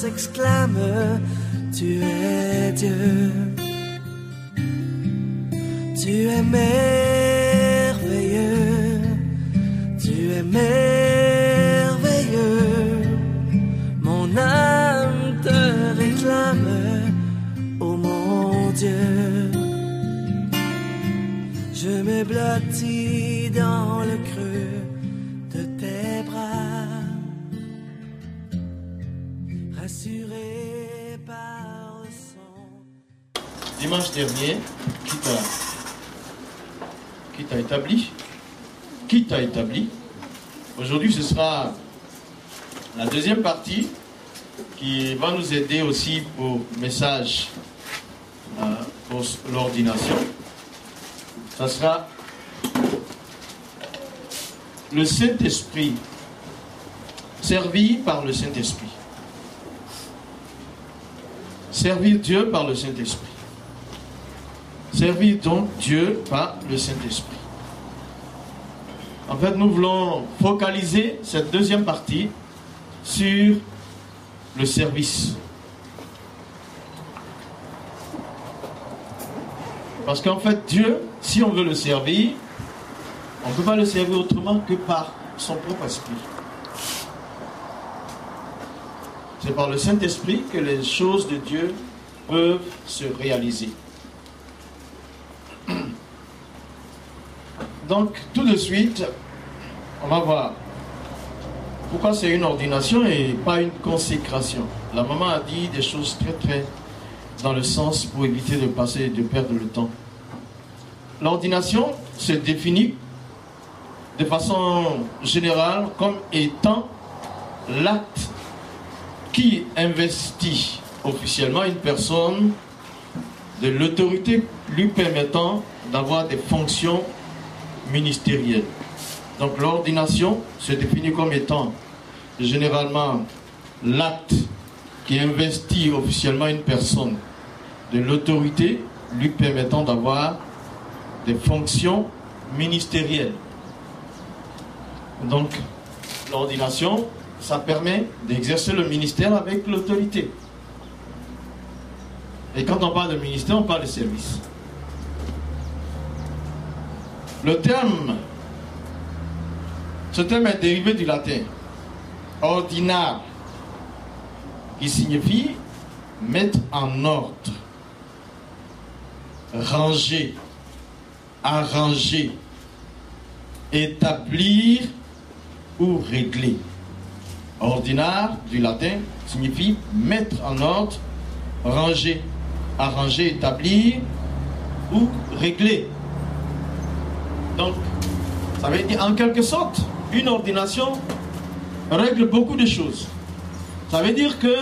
s'exclame, tu es Dieu. Tu es merveilleux, tu es merveilleux. Mon âme te réclame, ô mon Dieu. Je me blottis dans le creux de tes bras, rassuré par le son. Dimanche dernier, qui t'a établi. Aujourd'hui, ce sera la deuxième partie qui va nous aider aussi pour message pour l'ordination. Ça sera le Saint-Esprit, servi par le Saint-Esprit. Servir Dieu par le Saint-Esprit. Servir donc Dieu par le Saint-Esprit. En fait, nous voulons focaliser cette deuxième partie sur le service. Parce qu'en fait, Dieu, si on veut le servir, on ne peut pas le servir autrement que par son propre esprit. C'est par le Saint-Esprit que les choses de Dieu peuvent se réaliser. Donc, tout de suite, on va voir pourquoi c'est une ordination et pas une consécration. La maman a dit des choses très dans le sens pour éviter de perdre le temps. L'ordination se définit de façon générale comme étant l'acte qui investit officiellement une personne de l'autorité lui permettant d'avoir des fonctions ministérielles. Donc l'ordination se définit comme étant généralement l'acte qui investit officiellement une personne de l'autorité lui permettant d'avoir des fonctions ministérielles. Donc l'ordination, ça permet d'exercer le ministère avec l'autorité. Et quand on parle de ministère, on parle de service. Ce terme est dérivé du latin ordinare, qui signifie mettre en ordre, ranger, arranger, établir ou régler. Ordinaire du latin signifie mettre en ordre, ranger, arranger, établir ou régler. Donc, ça veut dire en quelque sorte, une ordination règle beaucoup de choses. Ça veut dire que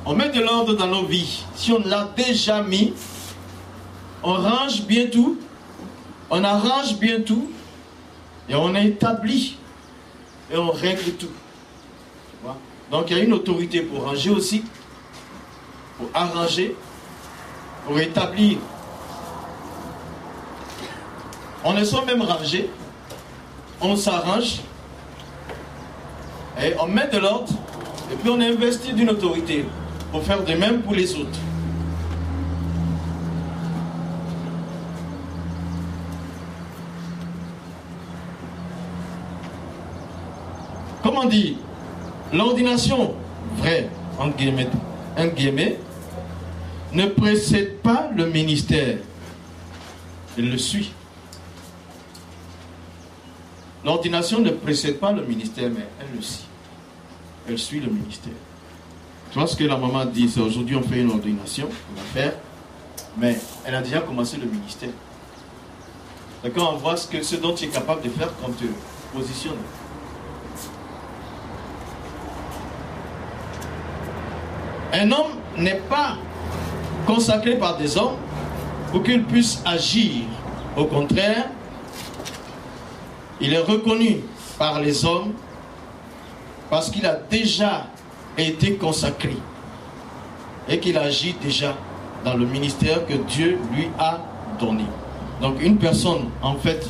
on met de l'ordre dans nos vies. Si on l'a déjà mis, on range bien tout, on arrange bien tout, et on établit, et on règle tout. Donc il y a une autorité pour ranger aussi, pour arranger, pour établir. On est soi même rangé, on s'arrange, et on met de l'ordre, et puis on investit d'une autorité pour faire de même pour les autres. Comment dire, l'ordination vraie, entre guillemets, ne précède pas le ministère, elle le suit. L'ordination ne précède pas le ministère, mais elle le suit. Elle suit le ministère. Tu vois ce que la maman dit, c'est aujourd'hui on fait une ordination, on va faire, mais elle a déjà commencé le ministère. D'accord, on voit ce dont tu es capable de faire quand tu te positionnes. Un homme n'est pas consacré par des hommes pour qu'il puisse agir. Au contraire, il est reconnu par les hommes parce qu'il a déjà été consacré et qu'il agit déjà dans le ministère que Dieu lui a donné. Donc une personne, en fait,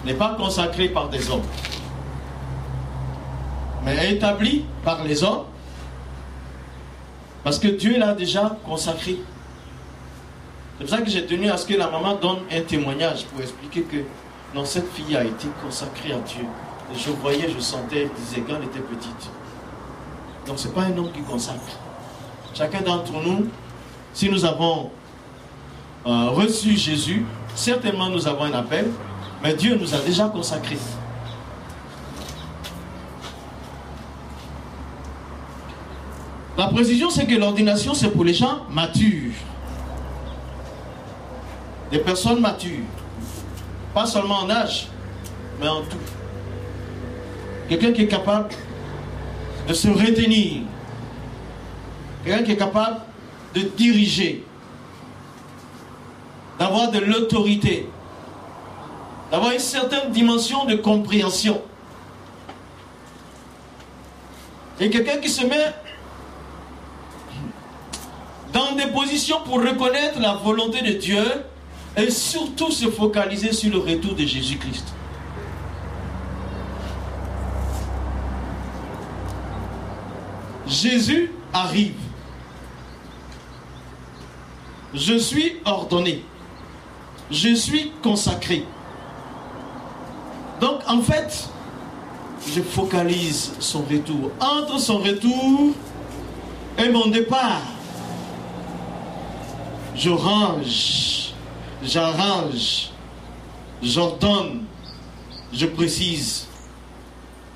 n'est pas consacrée par des hommes. mais établie par les hommes, parce que Dieu l'a déjà consacrée. C'est pour ça que j'ai tenu à ce que la maman donne un témoignage pour expliquer que non, cette fille a été consacrée à Dieu. Et je voyais, je sentais, je disais quand elle était petite. Donc ce n'est pas un homme qui consacre. Chacun d'entre nous, si nous avons reçu Jésus, certainement nous avons un appel, mais Dieu nous a déjà consacrés. La précision, c'est que l'ordination, c'est pour les gens matures. Des personnes matures. Pas seulement en âge, mais en tout. Quelqu'un qui est capable de se retenir. Quelqu'un qui est capable de diriger. D'avoir de l'autorité. D'avoir une certaine dimension de compréhension. Et quelqu'un qui se met dans des positions pour reconnaître la volonté de Dieu et surtout se focaliser sur le retour de Jésus-Christ. Jésus arrive. Je suis ordonné. Je suis consacré. Donc en fait, je focalise son retour. Entre son retour et mon départ, je range, j'arrange, j'ordonne, je précise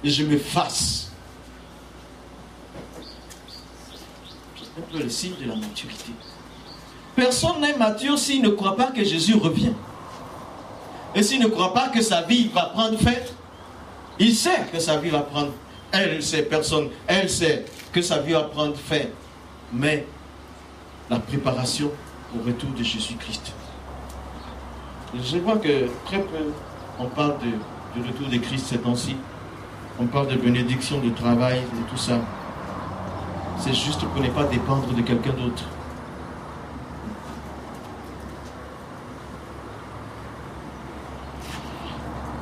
et je m'efface. C'est un peu le signe de la maturité. Personne n'est mature s'il ne croit pas que Jésus revient. Et s'il ne croit pas que sa vie va prendre fin. Il sait que sa vie va prendre. Elle sait, personne, elle sait que sa vie va prendre fin. Mais la préparation au retour de Jésus-Christ. Je vois que très peu on parle du retour de Christ ces temps-ci. On parle de bénédiction, de travail, de tout ça. C'est juste pour ne pas dépendre de quelqu'un d'autre.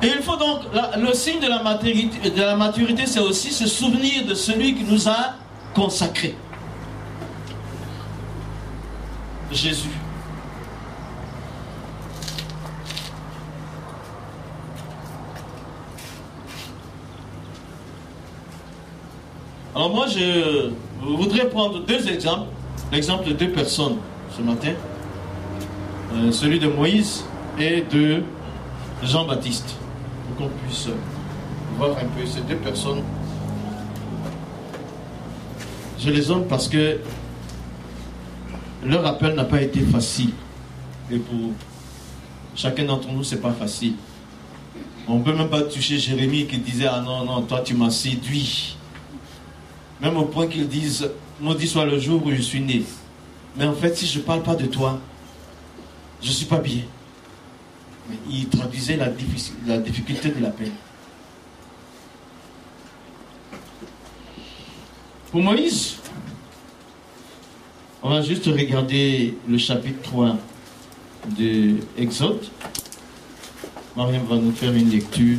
Et il faut donc, le signe de la maturité, c'est aussi se souvenir de celui qui nous a consacrés. Jésus. Alors moi, je voudrais prendre deux exemples. L'exemple de deux personnes ce matin. Celui de Moïse et de Jean-Baptiste. Pour qu'on puisse voir un peu ces deux personnes. Je les aime parce que leur appel n'a pas été facile. Et pour chacun d'entre nous, c'est pas facile. On ne peut même pas toucher Jérémie qui disait « Ah non, non, toi tu m'as séduit ». Même au point qu'ils disent « Maudit soit le jour où je suis né ». Mais en fait, si je ne parle pas de toi, je ne suis pas bien. Mais il traduisait la difficulté de l'appel. Pour Moïse, on va juste regarder le chapitre 3 de Exode. Mariam va nous faire une lecture.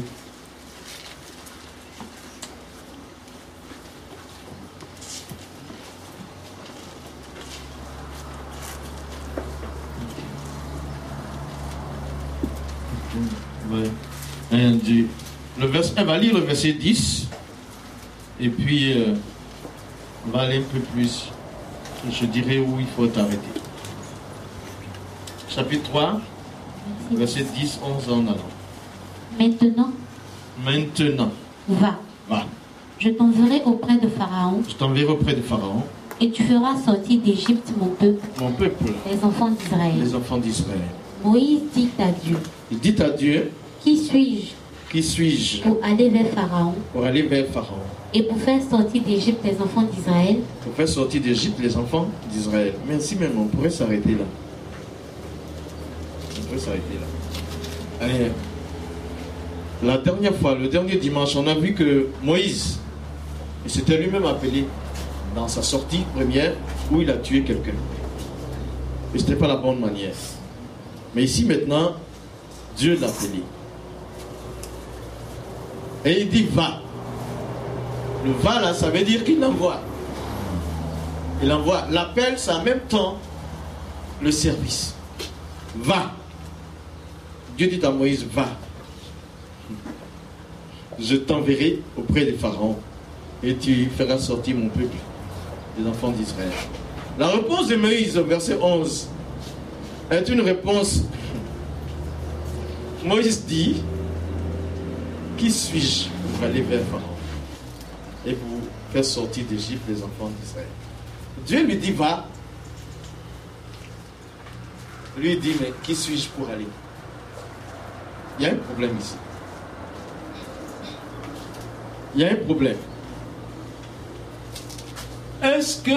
Ouais. Elle va lire le verset 10 et puis on va aller un peu plus. Je dirais où il faut t'arrêter. Chapitre 3, verset 10, 11 en allant. Maintenant. Va. Je t'enverrai auprès de Pharaon. Je t'enverrai auprès de Pharaon. Et tu feras sortir d'Égypte mon peuple. Mon peuple. Les enfants d'Israël. Les enfants d'Israël. Moïse dit à Dieu. Il dit à Dieu. Qui suis-je? Qui suis-je? Pour aller vers Pharaon. Pour aller vers Pharaon. Et pour faire sortir d'Égypte les enfants d'Israël. Pour faire sortir d'Égypte les enfants d'Israël. Merci même, on pourrait s'arrêter là. On pourrait s'arrêter là. Allez. La dernière fois, le dernier dimanche, on a vu que Moïse, il s'était lui-même appelé dans sa sortie première où il a tué quelqu'un. Et ce n'était pas la bonne manière. Mais ici maintenant, Dieu l'a appelé. Et il dit va. Le va là, ça veut dire qu'il envoie. Il envoie. L'appel, c'est en même temps le service. Va. Dieu dit à Moïse, va. Je t'enverrai auprès des pharaons et tu feras sortir mon peuple, les enfants d'Israël. La réponse de Moïse au verset 11 est une réponse. Moïse dit, qui suis-je pour aller vers Pharaon et pour faire sortir d'Égypte les enfants d'Israël? Dieu lui dit, va. Lui dit, mais qui suis-je pour aller? Il y a un problème ici. Il y a un problème. Est-ce que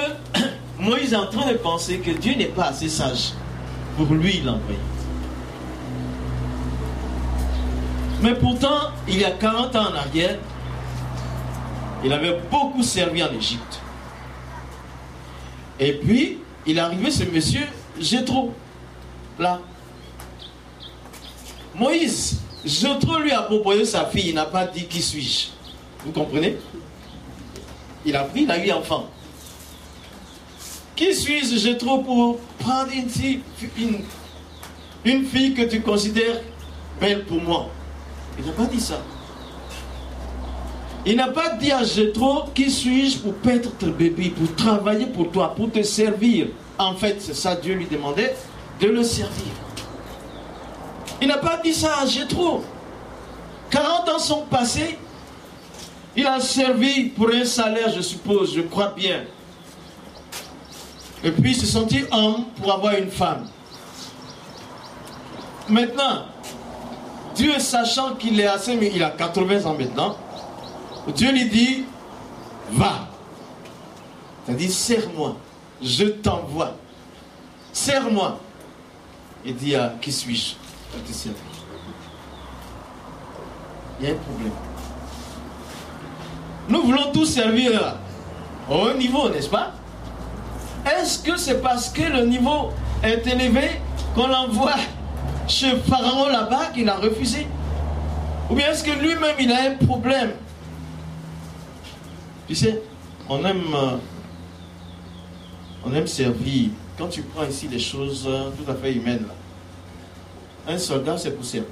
Moïse est en train de penser que Dieu n'est pas assez sage pour lui l'envoyer? Mais pourtant, il y a 40 ans en arrière, il avait beaucoup servi en Égypte. Et puis, il est arrivé ce monsieur, Jéthro, là. Moïse, Jéthro lui a proposé sa fille, il n'a pas dit qui suis-je. Vous comprenez? Il a pris, il a eu enfant. Qui suis-je, Jéthro, pour prendre une fille que tu considères belle pour moi? Il n'a pas dit ça. Il n'a pas dit à Jéthro, qui suis-je pour paître ton bébé, pour travailler pour toi, pour te servir. En fait, c'est ça Dieu lui demandait, de le servir. Il n'a pas dit ça à Jéthro. 40 ans sont passés. Il a servi pour un salaire, je suppose, je crois bien. Et puis il s'est senti homme pour avoir une femme. Maintenant, Dieu sachant qu'il est assez, mais il a 80 ans maintenant, Dieu lui dit, va. C'est-à-dire, serre-moi, je t'envoie. Serre-moi. Il dit, qui suis-je pour te servir? Il y a un problème. Nous voulons tous servir au haut niveau, n'est-ce pas? Est-ce que c'est parce que le niveau est élevé qu'on l'envoie chez Pharaon là-bas qu'il a refusé? Ou bien est-ce que lui-même il a un problème? Tu sais, on aime servir. Quand tu prends ici des choses tout à fait humaines, là. Un soldat c'est pour servir.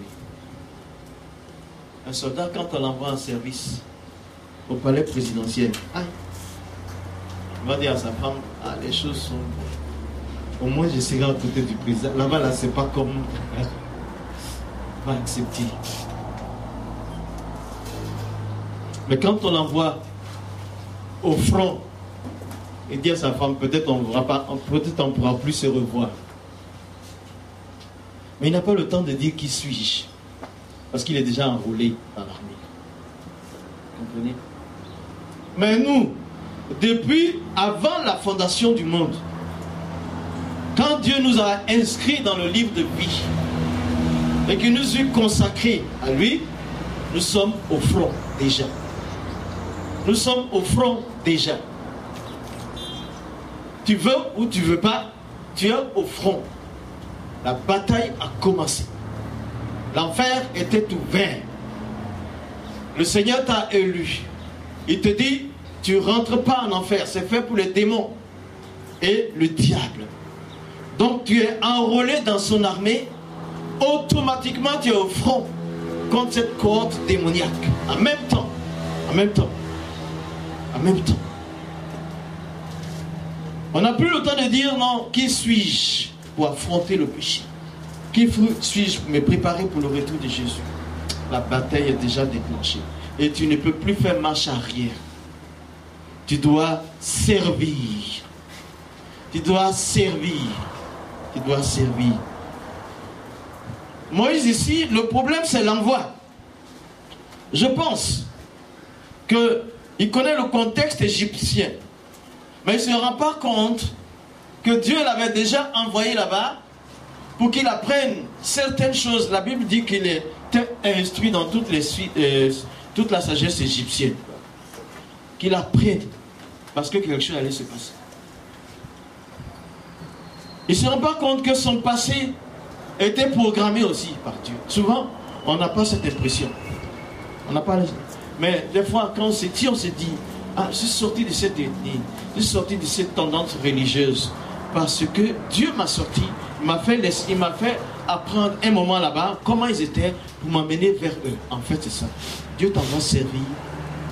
Un soldat, quand on l'envoie en service au palais présidentiel, il va dire à sa femme, les choses sont... Au moins je serai à côté du président. Là-bas, là, c'est pas comme... va accepter. Mais quand on l'envoie au front et dit à sa femme, peut-être on ne pourra plus se revoir. Mais il n'a pas le temps de dire qui suis-je, parce qu'il est déjà enrôlé dans l'armée. Vous comprenez? Mais nous, depuis avant la fondation du monde, quand Dieu nous a inscrits dans le livre de vie et qu'il nous eut consacrés à lui, nous sommes au front déjà. Nous sommes au front déjà. Tu veux ou tu ne veux pas, tu es au front. La bataille a commencé. L'enfer était ouvert. Le Seigneur t'a élu. Il te dit, tu ne rentres pas en enfer. C'est fait pour les démons et le diable. Donc tu es enrôlé dans son armée. Automatiquement tu es au front contre cette cohorte démoniaque. En même temps. En même temps. En même temps. On n'a plus le temps de dire non, qui suis-je pour affronter le péché? Qui suis-je pour me préparer pour le retour de Jésus? La bataille est déjà déclenchée. Et tu ne peux plus faire marche arrière. Tu dois servir. Tu dois servir. Tu dois servir. Moïse ici, le problème c'est l'envoi. Je pense qu'il connaît le contexte égyptien. Mais il ne se rend pas compte que Dieu l'avait déjà envoyé là-bas pour qu'il apprenne certaines choses. La Bible dit qu'il était instruit dans toute la sagesse égyptienne. Qu'il apprenne. Parce que quelque chose allait se passer. Il ne se rend pas compte que son passé était programmé aussi par Dieu. Souvent, on n'a pas cette impression. On n'a pas... Mais des fois, quand on se dit, Ah, je suis sorti de cette ethnie, je suis sorti de cette tendance religieuse. Parce que Dieu m'a sorti, il m'a fait apprendre un moment là-bas comment ils étaient pour m'amener vers eux. En fait, c'est ça. Dieu t'envoie servir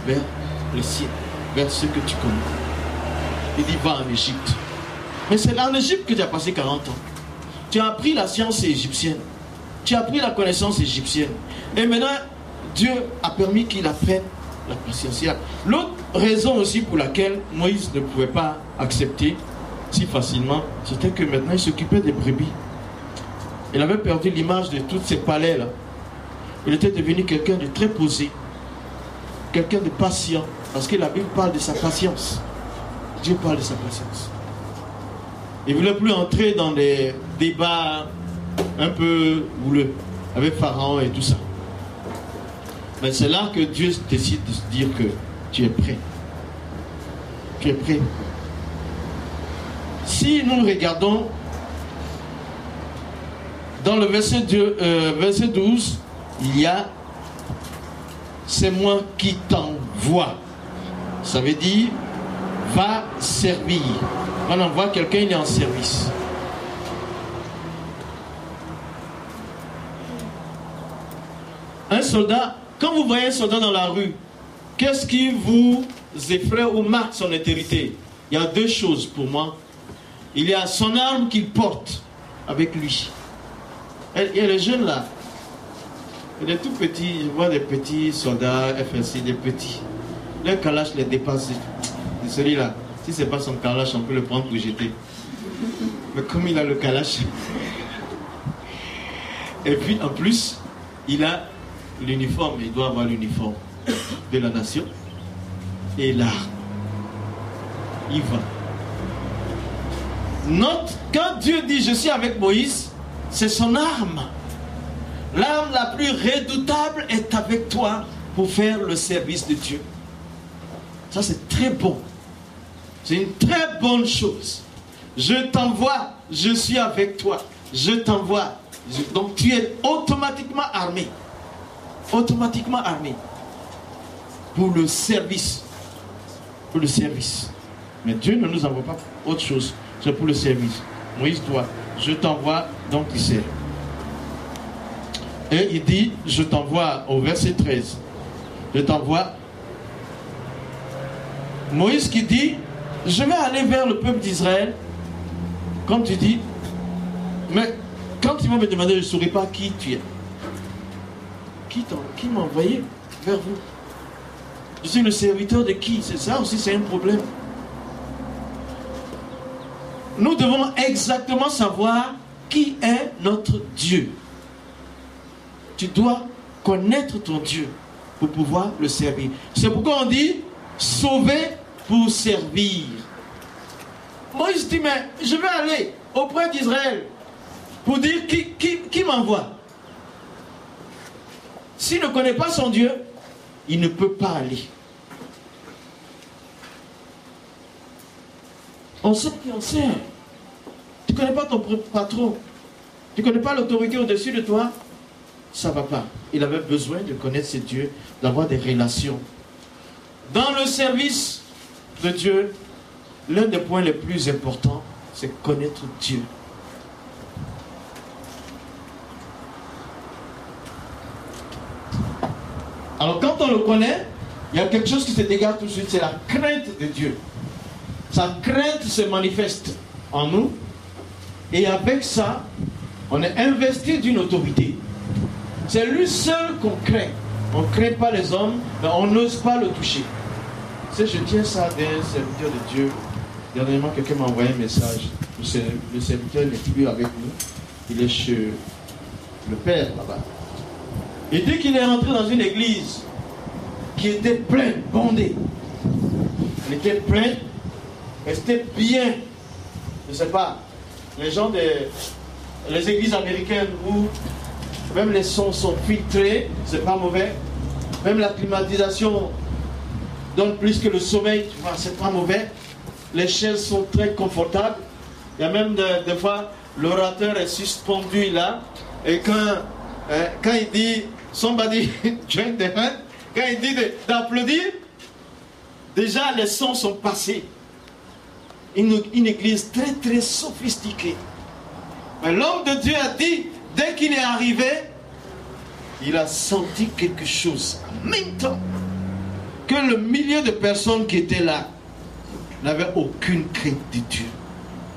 vers les siens, vers ceux que tu connais. Il dit va en Égypte. Mais c'est en Égypte que tu as passé 40 ans. Tu as appris la science égyptienne. Tu as appris la connaissance égyptienne. Et maintenant, Dieu a permis qu'il apprenne la patience. L'autre raison aussi pour laquelle Moïse ne pouvait pas accepter si facilement, c'était que maintenant il s'occupait des brebis. Il avait perdu l'image de tous ces palais-là. Il était devenu quelqu'un de très posé, quelqu'un de patient, parce que la Bible parle de sa patience. Dieu parle de sa patience. Il ne voulait plus entrer dans des débats un peu houleux avec Pharaon et tout ça. Mais c'est là que Dieu décide de se dire que tu es prêt. Tu es prêt. Si nous regardons dans le verset 12, il y a c'est moi qui t'envoie. Ça veut dire va servir. On envoie quelqu'un, il est en service. Un soldat, quand vous voyez un soldat dans la rue, qu'est-ce qui vous effraie ou marque son autorité? Il y a deux choses pour moi. Il y a son arme qu'il porte avec lui. Il y a les jeunes là. Il est tout petit, je vois des petits soldats FSC, des petits. Leur calache les dépasse. Celui-là, si ce n'est pas son calache, on peut le prendre pour jeter. Mais comme il a le calache. Et puis en plus, il a l'uniforme, il doit avoir l'uniforme de la nation. Et là, il va. Note, quand Dieu dit je suis avec Moïse, c'est son arme. L'arme la plus redoutable est avec toi pour faire le service de Dieu. Ça c'est très bon. C'est une très bonne chose. Je t'envoie, je suis avec toi. Je t'envoie. Donc tu es automatiquement armé. Automatiquement armé. Pour le service. Pour le service. Mais Dieu ne nous envoie pas pour autre chose. C'est pour le service. Moïse doit. Je t'envoie, donc il sert. Et il dit, je t'envoie au verset 13. Je t'envoie. Moïse qui dit, je vais aller vers le peuple d'Israël. Comme tu dis, mais quand ils vont me demander, je ne saurai pas qui tu es. Qui m'a envoyé vers vous? Je suis le serviteur de qui? C'est ça aussi, c'est un problème. Nous devons exactement savoir qui est notre Dieu. Tu dois connaître ton Dieu pour pouvoir le servir. C'est pourquoi on dit sauver pour servir. Moïse dit, mais je vais aller auprès d'Israël pour dire qui m'envoie. S'il ne connaît pas son Dieu, il ne peut pas aller. On sait qui on sert. Tu ne connais pas ton patron. Tu ne connais pas l'autorité au-dessus de toi. Ça ne va pas. Il avait besoin de connaître ses dieux, d'avoir des relations. Dans le service de Dieu, l'un des points les plus importants, c'est connaître Dieu. Alors quand on le connaît, il y a quelque chose qui se dégage tout de suite, c'est la crainte de Dieu. Sa crainte se manifeste en nous. Et avec ça, on est investi d'une autorité. C'est lui seul qu'on craint. On ne craint pas les hommes, mais on n'ose pas le toucher. Je tiens ça d'un serviteur de Dieu. Dernièrement, quelqu'un m'a envoyé un message. Le serviteur n'est plus avec nous. Il est chez le père là-bas. Il dit qu'il est rentré dans une église qui était pleine, bondée. Elle était pleine. Elle était bien. Je ne sais pas. Les gens les églises américaines où même les sons sont filtrés, c'est pas mauvais. Même la climatisation donne plus que le sommeil, tu vois, c'est pas mauvais. Les chaises sont très confortables. Il y a même des fois, l'orateur est suspendu là. Et quand il dit somebody join the hand, quand il dit d'applaudir, Déjà, les sons sont passés. Une église très très sophistiquée. Mais l'homme de Dieu a dit, dès qu'il est arrivé, il a senti quelque chose. En même temps que le millier de personnes qui étaient là n'avaient aucune crainte de Dieu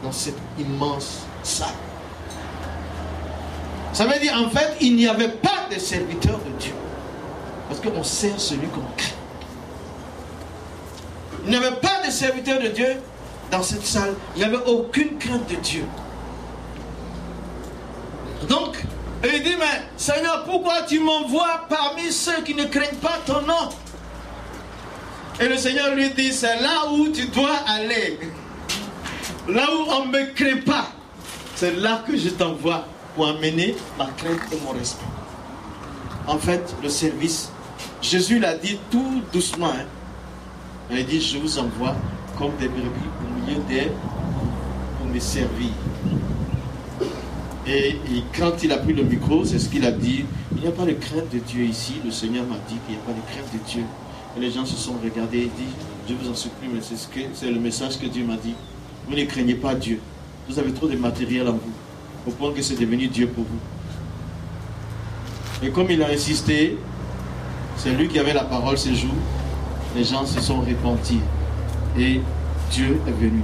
dans cette immense salle. Ça veut dire, en fait, il n'y avait pas de serviteurs de Dieu. Parce qu'on sert celui qu'on craint. Il n'y avait pas de serviteurs de Dieu dans cette salle. Il n'y avait aucune crainte de Dieu. Donc, il dit, mais Seigneur, pourquoi tu m'envoies parmi ceux qui ne craignent pas ton nom? Et le Seigneur lui dit, c'est là où tu dois aller. Là où on ne me craint pas. C'est là que je t'envoie pour amener ma crainte et mon respect. En fait, le service, Jésus l'a dit tout doucement. Il dit, je vous envoie comme des brebis au milieu d'elles pour me servir. Et quand il a pris le micro, c'est ce qu'il a dit. Il n'y a pas de crainte de Dieu ici. Le Seigneur m'a dit qu'il n'y a pas de crainte de Dieu. Et les gens se sont regardés et dit, je vous en supplie, mais c'est le message que Dieu m'a dit. Vous ne craignez pas Dieu. Vous avez trop de matériel en vous, au point que c'est devenu Dieu pour vous. Et comme il a insisté, c'est lui qui avait la parole ce jour. Les gens se sont repentis. Et Dieu est venu.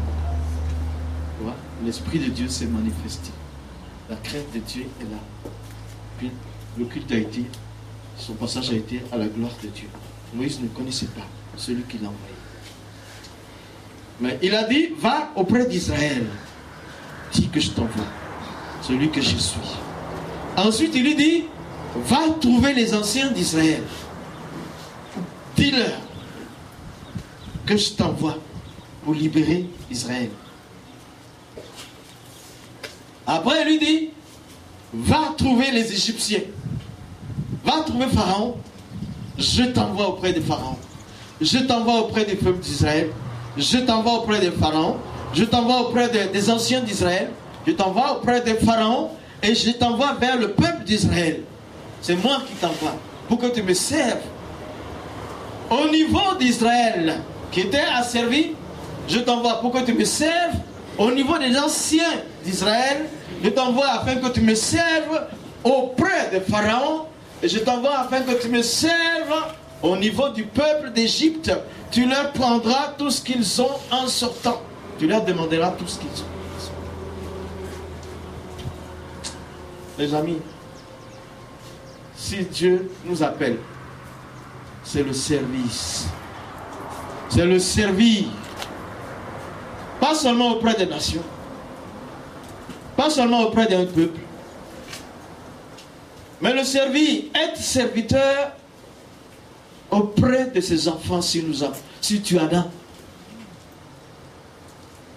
L'Esprit de Dieu s'est manifesté. La crainte de Dieu est là. Puis le culte a été, son passage a été à la gloire de Dieu. Moïse ne connaissait pas celui qui l'a envoyé. Mais il a dit, va auprès d'Israël. Dis que je t'envoie. Celui que je suis. Ensuite il lui dit, va trouver les anciens d'Israël. Dis-leur que je t'envoie pour libérer Israël. Après, il lui dit, va trouver les Égyptiens. Va trouver Pharaon. Je t'envoie auprès de Pharaon. Je t'envoie auprès des peuples d'Israël. Je t'envoie auprès des pharaons. Je t'envoie auprès des anciens d'Israël. Je t'envoie auprès des pharaons. Et je t'envoie vers le peuple d'Israël. C'est moi qui t'envoie. Pour que tu me serves. Au niveau d'Israël, qui était asservi, je t'envoie pour que tu me serves. Au niveau des anciens d'Israël, je t'envoie afin que tu me serves auprès de Pharaon. Et je t'envoie afin que tu me serves au niveau du peuple d'Égypte. Tu leur prendras tout ce qu'ils ont en sortant. Tu leur demanderas tout ce qu'ils ont. Les amis, si Dieu nous appelle, c'est le service. C'est le servir. Pas seulement auprès des nations. Pas seulement auprès d'un peuple. Mais le servir, être serviteur auprès de ses enfants si tu en as.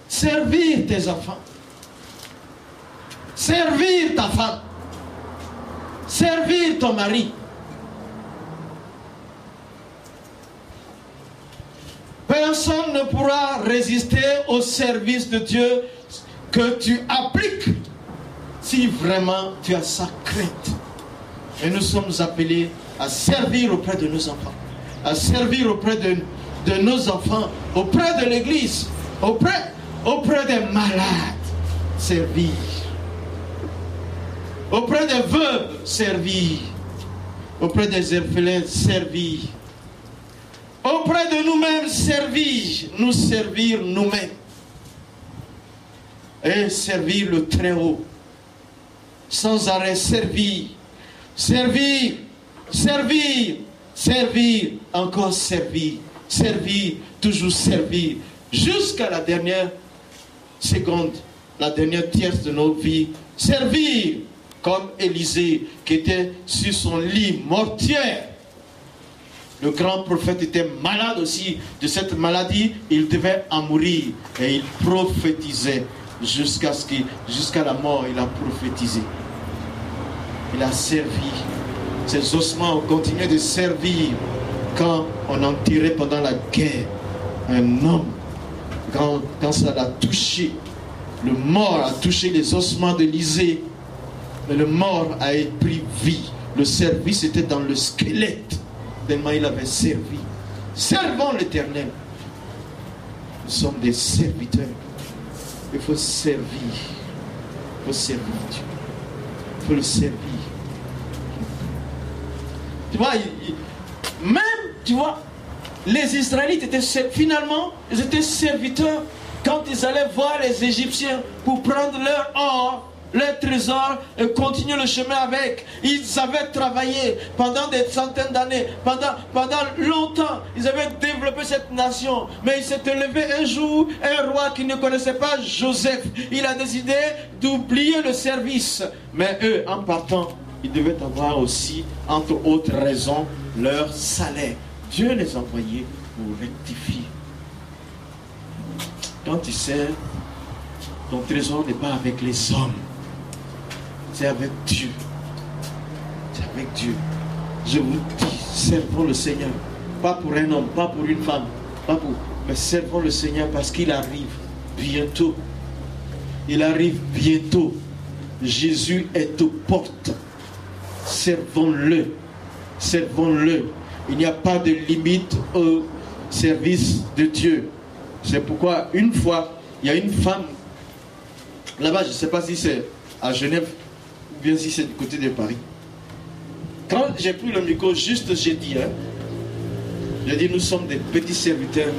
Servir tes enfants. Servir ta femme. Servir ton mari. Personne ne pourra résister au service de Dieu que tu appliques si vraiment tu as sa crainte. Et nous sommes appelés à servir auprès de nos enfants, à servir auprès de nos enfants, auprès de l'église, auprès des malades, servir. Auprès des veuves, servir. Auprès des orphelins, servir. Auprès de nous-mêmes, servir. Nous servir nous-mêmes. Et servir le Très-Haut. Sans arrêt, servir. Servir. Servir. Servir. Encore servir. Servir. Toujours servir. Jusqu'à la dernière seconde, la dernière tierce de notre vie. Servir. Comme Élisée qui était sur son lit mortier. Le grand prophète était malade aussi de cette maladie. Il devait en mourir. Et il prophétisait jusqu'à la mort. Il a prophétisé. Il a servi. Ses ossements ont continué de servir quand on en tirait pendant la guerre. Un homme, quand ça l'a touché, le mort a touché les ossements d'Élisée. Mais le mort a pris vie. Le service était dans le squelette. Tellement il avait servi. Servons l'Éternel. Nous sommes des serviteurs. Il faut servir. Il faut servir Dieu. Il faut le servir. Tu vois, même, tu vois, les Israélites étaient finalement, ils étaient serviteurs quand ils allaient voir les Égyptiens pour prendre leur or, leur trésor et continuer le chemin avec. Ils avaient travaillé pendant des centaines d'années, pendant longtemps. Ils avaient développé cette nation. Mais il s'est levé un jour, un roi qui ne connaissait pas Joseph. Il a décidé d'oublier le service. Mais eux, en partant, ils devaient avoir aussi, entre autres raisons, leur salaire. Dieu les envoyait pour rectifier. Quand tu sers, ton trésor n'est pas avec les hommes. C'est avec Dieu. C'est avec Dieu. Je vous dis, servons le Seigneur. Pas pour un homme, pas pour une femme, mais servons le Seigneur parce qu'il arrive bientôt. Il arrive bientôt. Jésus est aux portes. Servons-le. Servons-le. Il n'y a pas de limite au service de Dieu. C'est pourquoi une fois, il y a une femme, là-bas, je ne sais pas si c'est à Genève, ou bien si c'est du côté de Paris. Quand j'ai pris le micro, juste j'ai dit, nous sommes des petits serviteurs,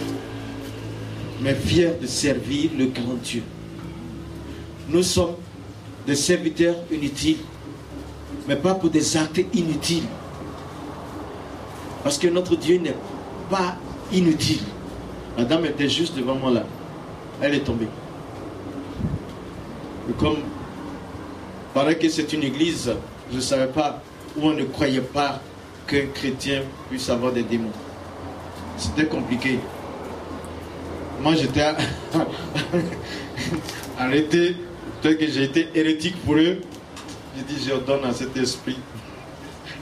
mais fiers de servir le grand Dieu. Nous sommes des serviteurs inutiles, mais pas pour des actes inutiles. Parce que notre Dieu n'est pas inutile. La dame était juste devant moi là. Elle est tombée. Et comme il paraît que c'est une église, je ne savais pas, où on ne croyait pas qu'un chrétien puisse avoir des démons. C'était compliqué. Moi j'étais arrêté, peut-être que j'ai été hérétique pour eux. J'ai dit, je donne à cet esprit,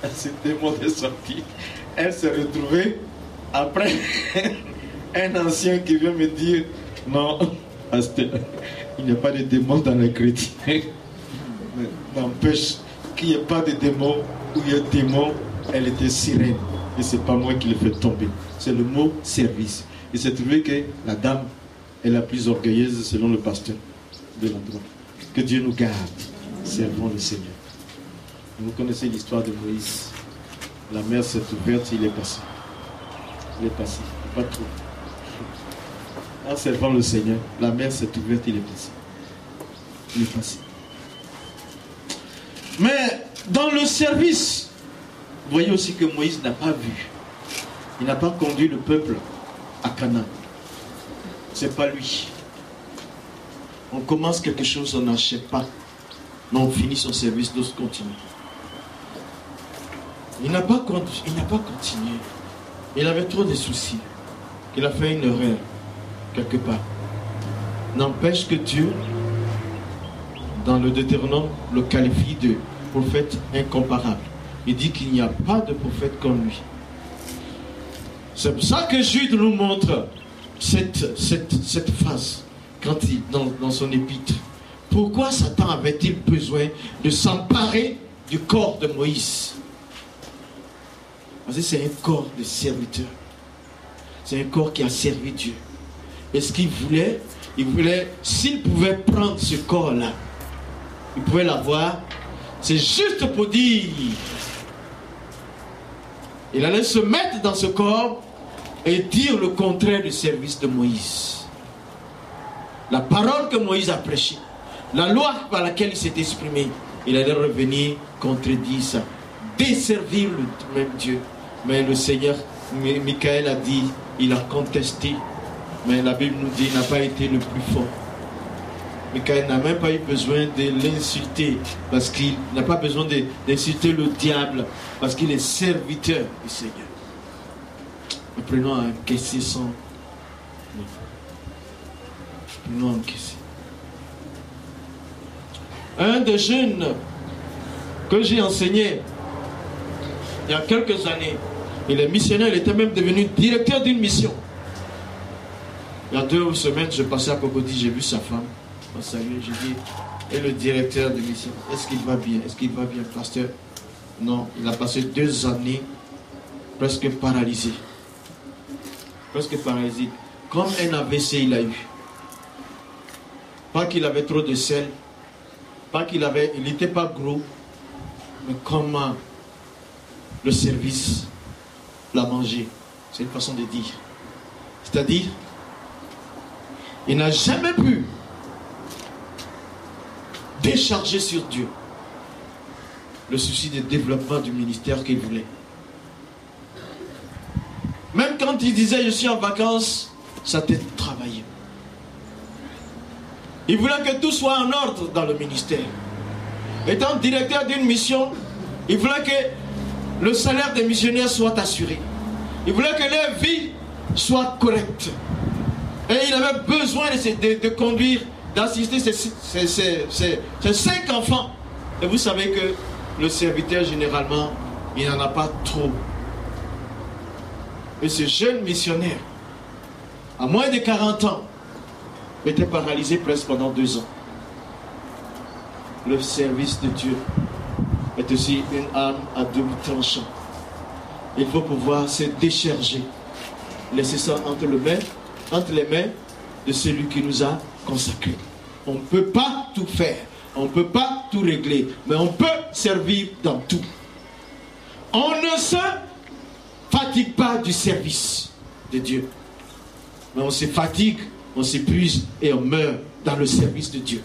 à ce démon de sortir. Elle s'est retrouvée après un ancien qui vient me dire, non, pasteur, il n'y a pas de démon dans les chrétiens. N'empêche qu'il n'y ait pas de démon, où il y a des démons, elle était sirène. Et c'est pas moi qui l'ai fait tomber. C'est le mot service. Il s'est trouvé que la dame est la plus orgueilleuse selon le pasteur de l'endroit. Que Dieu nous garde. Servons le Seigneur. Vous connaissez l'histoire de Moïse. La mer s'est ouverte, il est passé. Il est passé. Pas trop. En servant le Seigneur, la mer s'est ouverte, il est passé. Il est passé. Mais dans le service, vous voyez aussi que Moïse n'a pas vu. Il n'a pas conduit le peuple à Canaan. C'est pas lui. On commence quelque chose, on n'achète pas. Mais on finit son service, d'autres continuent. Il n'a pas continué. Il avait trop de soucis. Il a fait une erreur, quelque part. N'empêche que Dieu, dans le Deutéronome, le qualifie de prophète incomparable. Il dit qu'il n'y a pas de prophète comme lui. C'est pour ça que Jude nous montre cette phrase quand dans son épître. Pourquoi Satan avait-il besoin de s'emparer du corps de Moïse? Parce que c'est un corps de serviteur. C'est un corps qui a servi Dieu. Et ce qu'il voulait, s'il pouvait prendre ce corps-là, il pouvait l'avoir. C'est juste pour dire, il allait se mettre dans ce corps et dire le contraire du service de Moïse. La parole que Moïse a prêchée, la loi par laquelle il s'est exprimé, il allait revenir contredire ça, desservir le même Dieu. Mais le Seigneur, Michael a dit, il a contesté. Mais la Bible nous dit, il n'a pas été le plus fort. Michael n'a même pas eu besoin de l'insulter, parce qu'il n'a pas besoin d'insulter le diable, parce qu'il est serviteur du Seigneur. Apprenons à encaisser son... Apprenons à encaisser. Un des jeunes que j'ai enseigné il y a quelques années, il est missionnaire, il était même devenu directeur d'une mission. Il y a 2 semaines, je passais à Cocody, j'ai vu sa femme. Salut, j'ai dit, et le directeur de mission, est-ce qu'il va bien? Est-ce qu'il va bien, pasteur? Non, il a passé 2 années presque paralysé. Presque paralysé. comme un AVC il a eu. Pas qu'il avait trop de sel, pas qu'il n'était pas gros, mais comment le service l'a mangé. C'est une façon de dire. C'est-à-dire, il n'a jamais pu décharger sur Dieu le souci de développement du ministère qu'il voulait. Même quand il disait je suis en vacances, sa tête travaillait. Il voulait que tout soit en ordre dans le ministère. Étant directeur d'une mission, il voulait que le salaire des missionnaires soit assuré. Il voulait que leur vie soit correcte. Et il avait besoin de conduire, d'assister ces 5 enfants. Et vous savez que le serviteur, généralement, il n'en a pas trop. Et ce jeune missionnaire, à moins de 40 ans, était paralysé presque pendant 2 ans. Le service de Dieu est aussi une arme à double tranchant. Il faut pouvoir se décharger. Laisser ça entre les mains de celui qui nous a consacrés. On ne peut pas tout faire. On ne peut pas tout régler. Mais on peut servir dans tout. On ne se fatigue pas du service de Dieu. Mais on se fatigue, on s'épuise et on meurt dans le service de Dieu.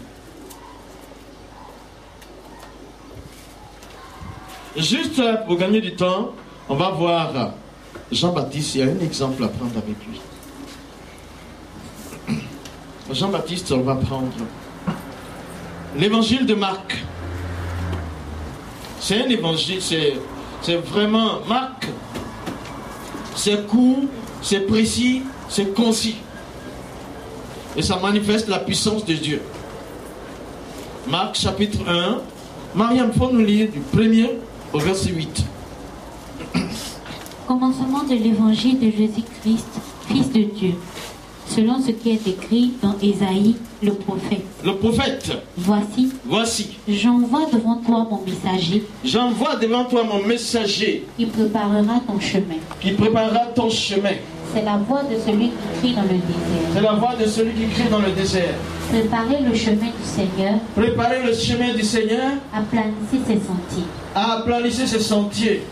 Juste pour gagner du temps, on va voir Jean-Baptiste. Il y a un exemple à prendre avec lui. Jean-Baptiste, on va prendre l'évangile de Marc. C'est un évangile, c'est vraiment Marc. C'est court, c'est précis, c'est concis. Et ça manifeste la puissance de Dieu. Marc chapitre 1. Mariam, il faut nous lire du 1er au verset 8. Commencement de l'évangile de Jésus-Christ, Fils de Dieu, selon ce qui est écrit dans Ésaïe, le prophète. Le prophète. Voici, j'envoie devant toi mon messager. J'envoie devant toi mon messager. Qui préparera ton chemin. Qui préparera ton chemin. C'est la voix de celui qui crie dans le désert. C'est la voix de celui qui crie dans le désert. Préparez le chemin du Seigneur. Préparez le chemin du Seigneur. Aplanissez ses sentiers. Aplanissez ses sentiers.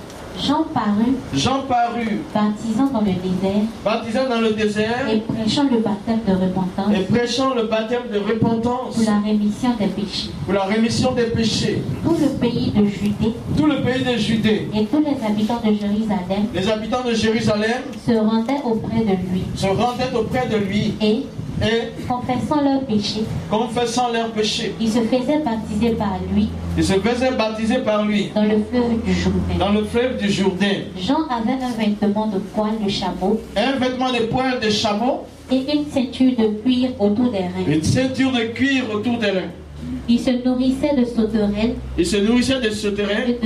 Jean parut, baptisant dans le désert, et prêchant le baptême de repentance, pour la rémission des péchés. Tout le pays de Judée, et tous les habitants de Jérusalem, se rendaient auprès de lui, et confessant leurs péchés, ils se faisaient baptiser par lui, dans le fleuve du Jourdain. Jean avait un vêtement de poil de chameau, et une ceinture de cuir autour des reins. Il se nourrissait de sauterelles, et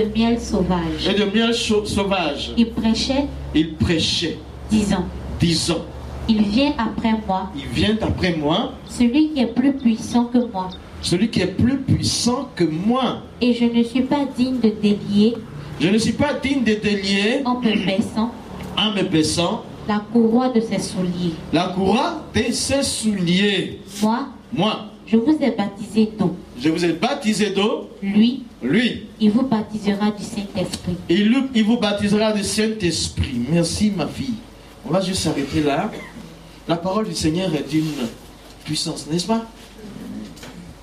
de miel sauvage. Il prêchait, disant, il vient après moi, celui qui est plus puissant que moi. Et je ne suis pas digne de délier, en me baissant, la courroie de ses souliers. Moi, je vous ai baptisé d'eau. Lui, il vous baptisera du Saint-Esprit. Il vous baptisera du Saint-Esprit. Merci ma fille. On va juste s'arrêter là. La parole du Seigneur est d'une puissance, n'est-ce pas?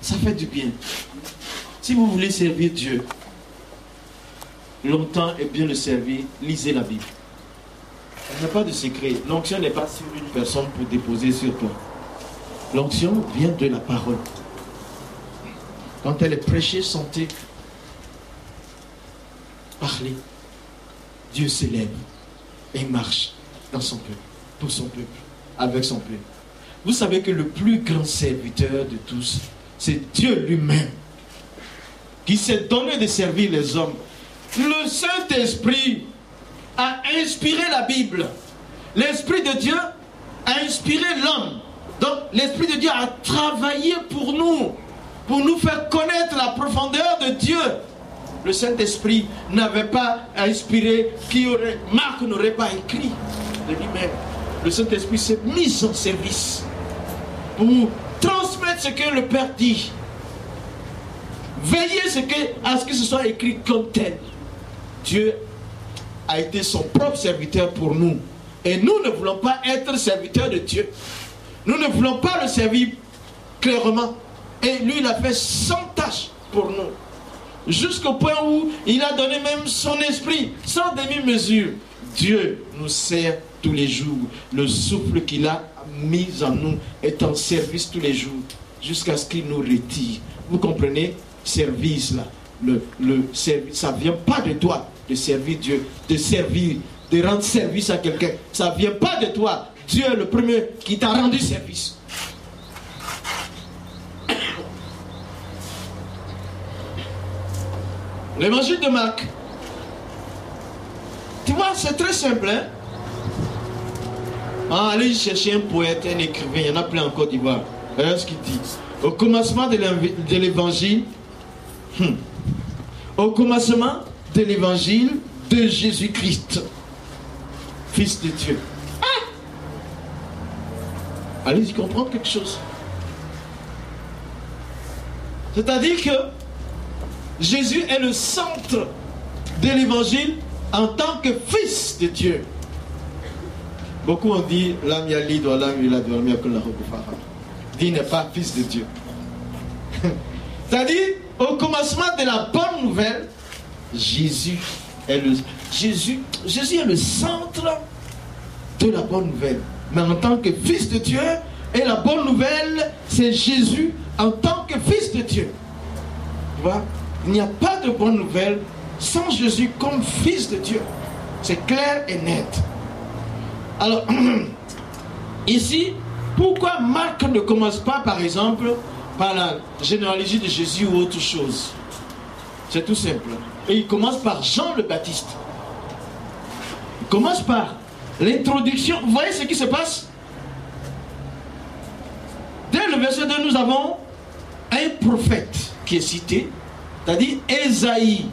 Ça fait du bien. Si vous voulez servir Dieu longtemps et bien le servir, lisez la Bible. Il n'y a pas de secret. L'onction n'est pas sur une personne pour déposer sur toi. L'onction vient de la parole. Quand elle est prêchée, sentez, parlez. Dieu s'élève et marche dans son peuple, pour son peuple, avec son peuple. Vous savez que le plus grand serviteur de tous, c'est Dieu lui-même, qui s'est donné de servir les hommes. Le Saint-Esprit a inspiré la Bible. L'Esprit de Dieu a inspiré l'homme. Donc l'Esprit de Dieu a travaillé pour nous faire connaître la profondeur de Dieu. Le Saint-Esprit n'avait pas inspiré, Marc n'aurait pas écrit de lui-même. le Saint-Esprit s'est mis en service pour transmettre ce que le Père dit. Veillez à ce que ce soit écrit comme tel. Dieu a été son propre serviteur pour nous. Et nous ne voulons pas être serviteurs de Dieu. Nous ne voulons pas le servir clairement. Et lui, il a fait sans tâche pour nous. Jusqu'au point où il a donné même son esprit, sans demi-mesure. Dieu nous sert tous les jours. Le souffle qu'il a mis en nous est en service tous les jours, jusqu'à ce qu'il nous retire. Vous comprenez? Service là. Le service, ça ne vient pas de toi de servir Dieu, de servir, de rendre service à quelqu'un. Ça ne vient pas de toi. Dieu est le premier qui t'a rendu service. L'évangile de Marc. Tu vois, c'est très simple. Hein? Allez chercher un poète, un écrivain, il y en a plein en Côte d'Ivoire. Regardez ce qu'il dit. Au commencement de l'évangile, au commencement de l'évangile de Jésus-Christ, Fils de Dieu. Allez-y comprendre quelque chose. C'est-à-dire que Jésus est le centre de l'évangile en tant que Fils de Dieu. Beaucoup ont dit l'âme yali doit l'âme yula doit l'âme yakula hokufara. Dit n'est pas Fils de Dieu. C'est-à-dire, au commencement de la bonne nouvelle, Jésus est le centre de la bonne nouvelle. Mais en tant que Fils de Dieu, et la bonne nouvelle, c'est Jésus en tant que Fils de Dieu. Tu vois, il n'y a pas de bonne nouvelle sans Jésus comme Fils de Dieu. C'est clair et net. Alors, ici, pourquoi Marc ne commence pas, par exemple, par la généalogie de Jésus ou autre chose? C'est tout simple. Et il commence par Jean le Baptiste. Il commence par l'introduction. Vous voyez ce qui se passe? Dès le verset 2, nous avons un prophète qui est cité, c'est-à-dire Ésaïe,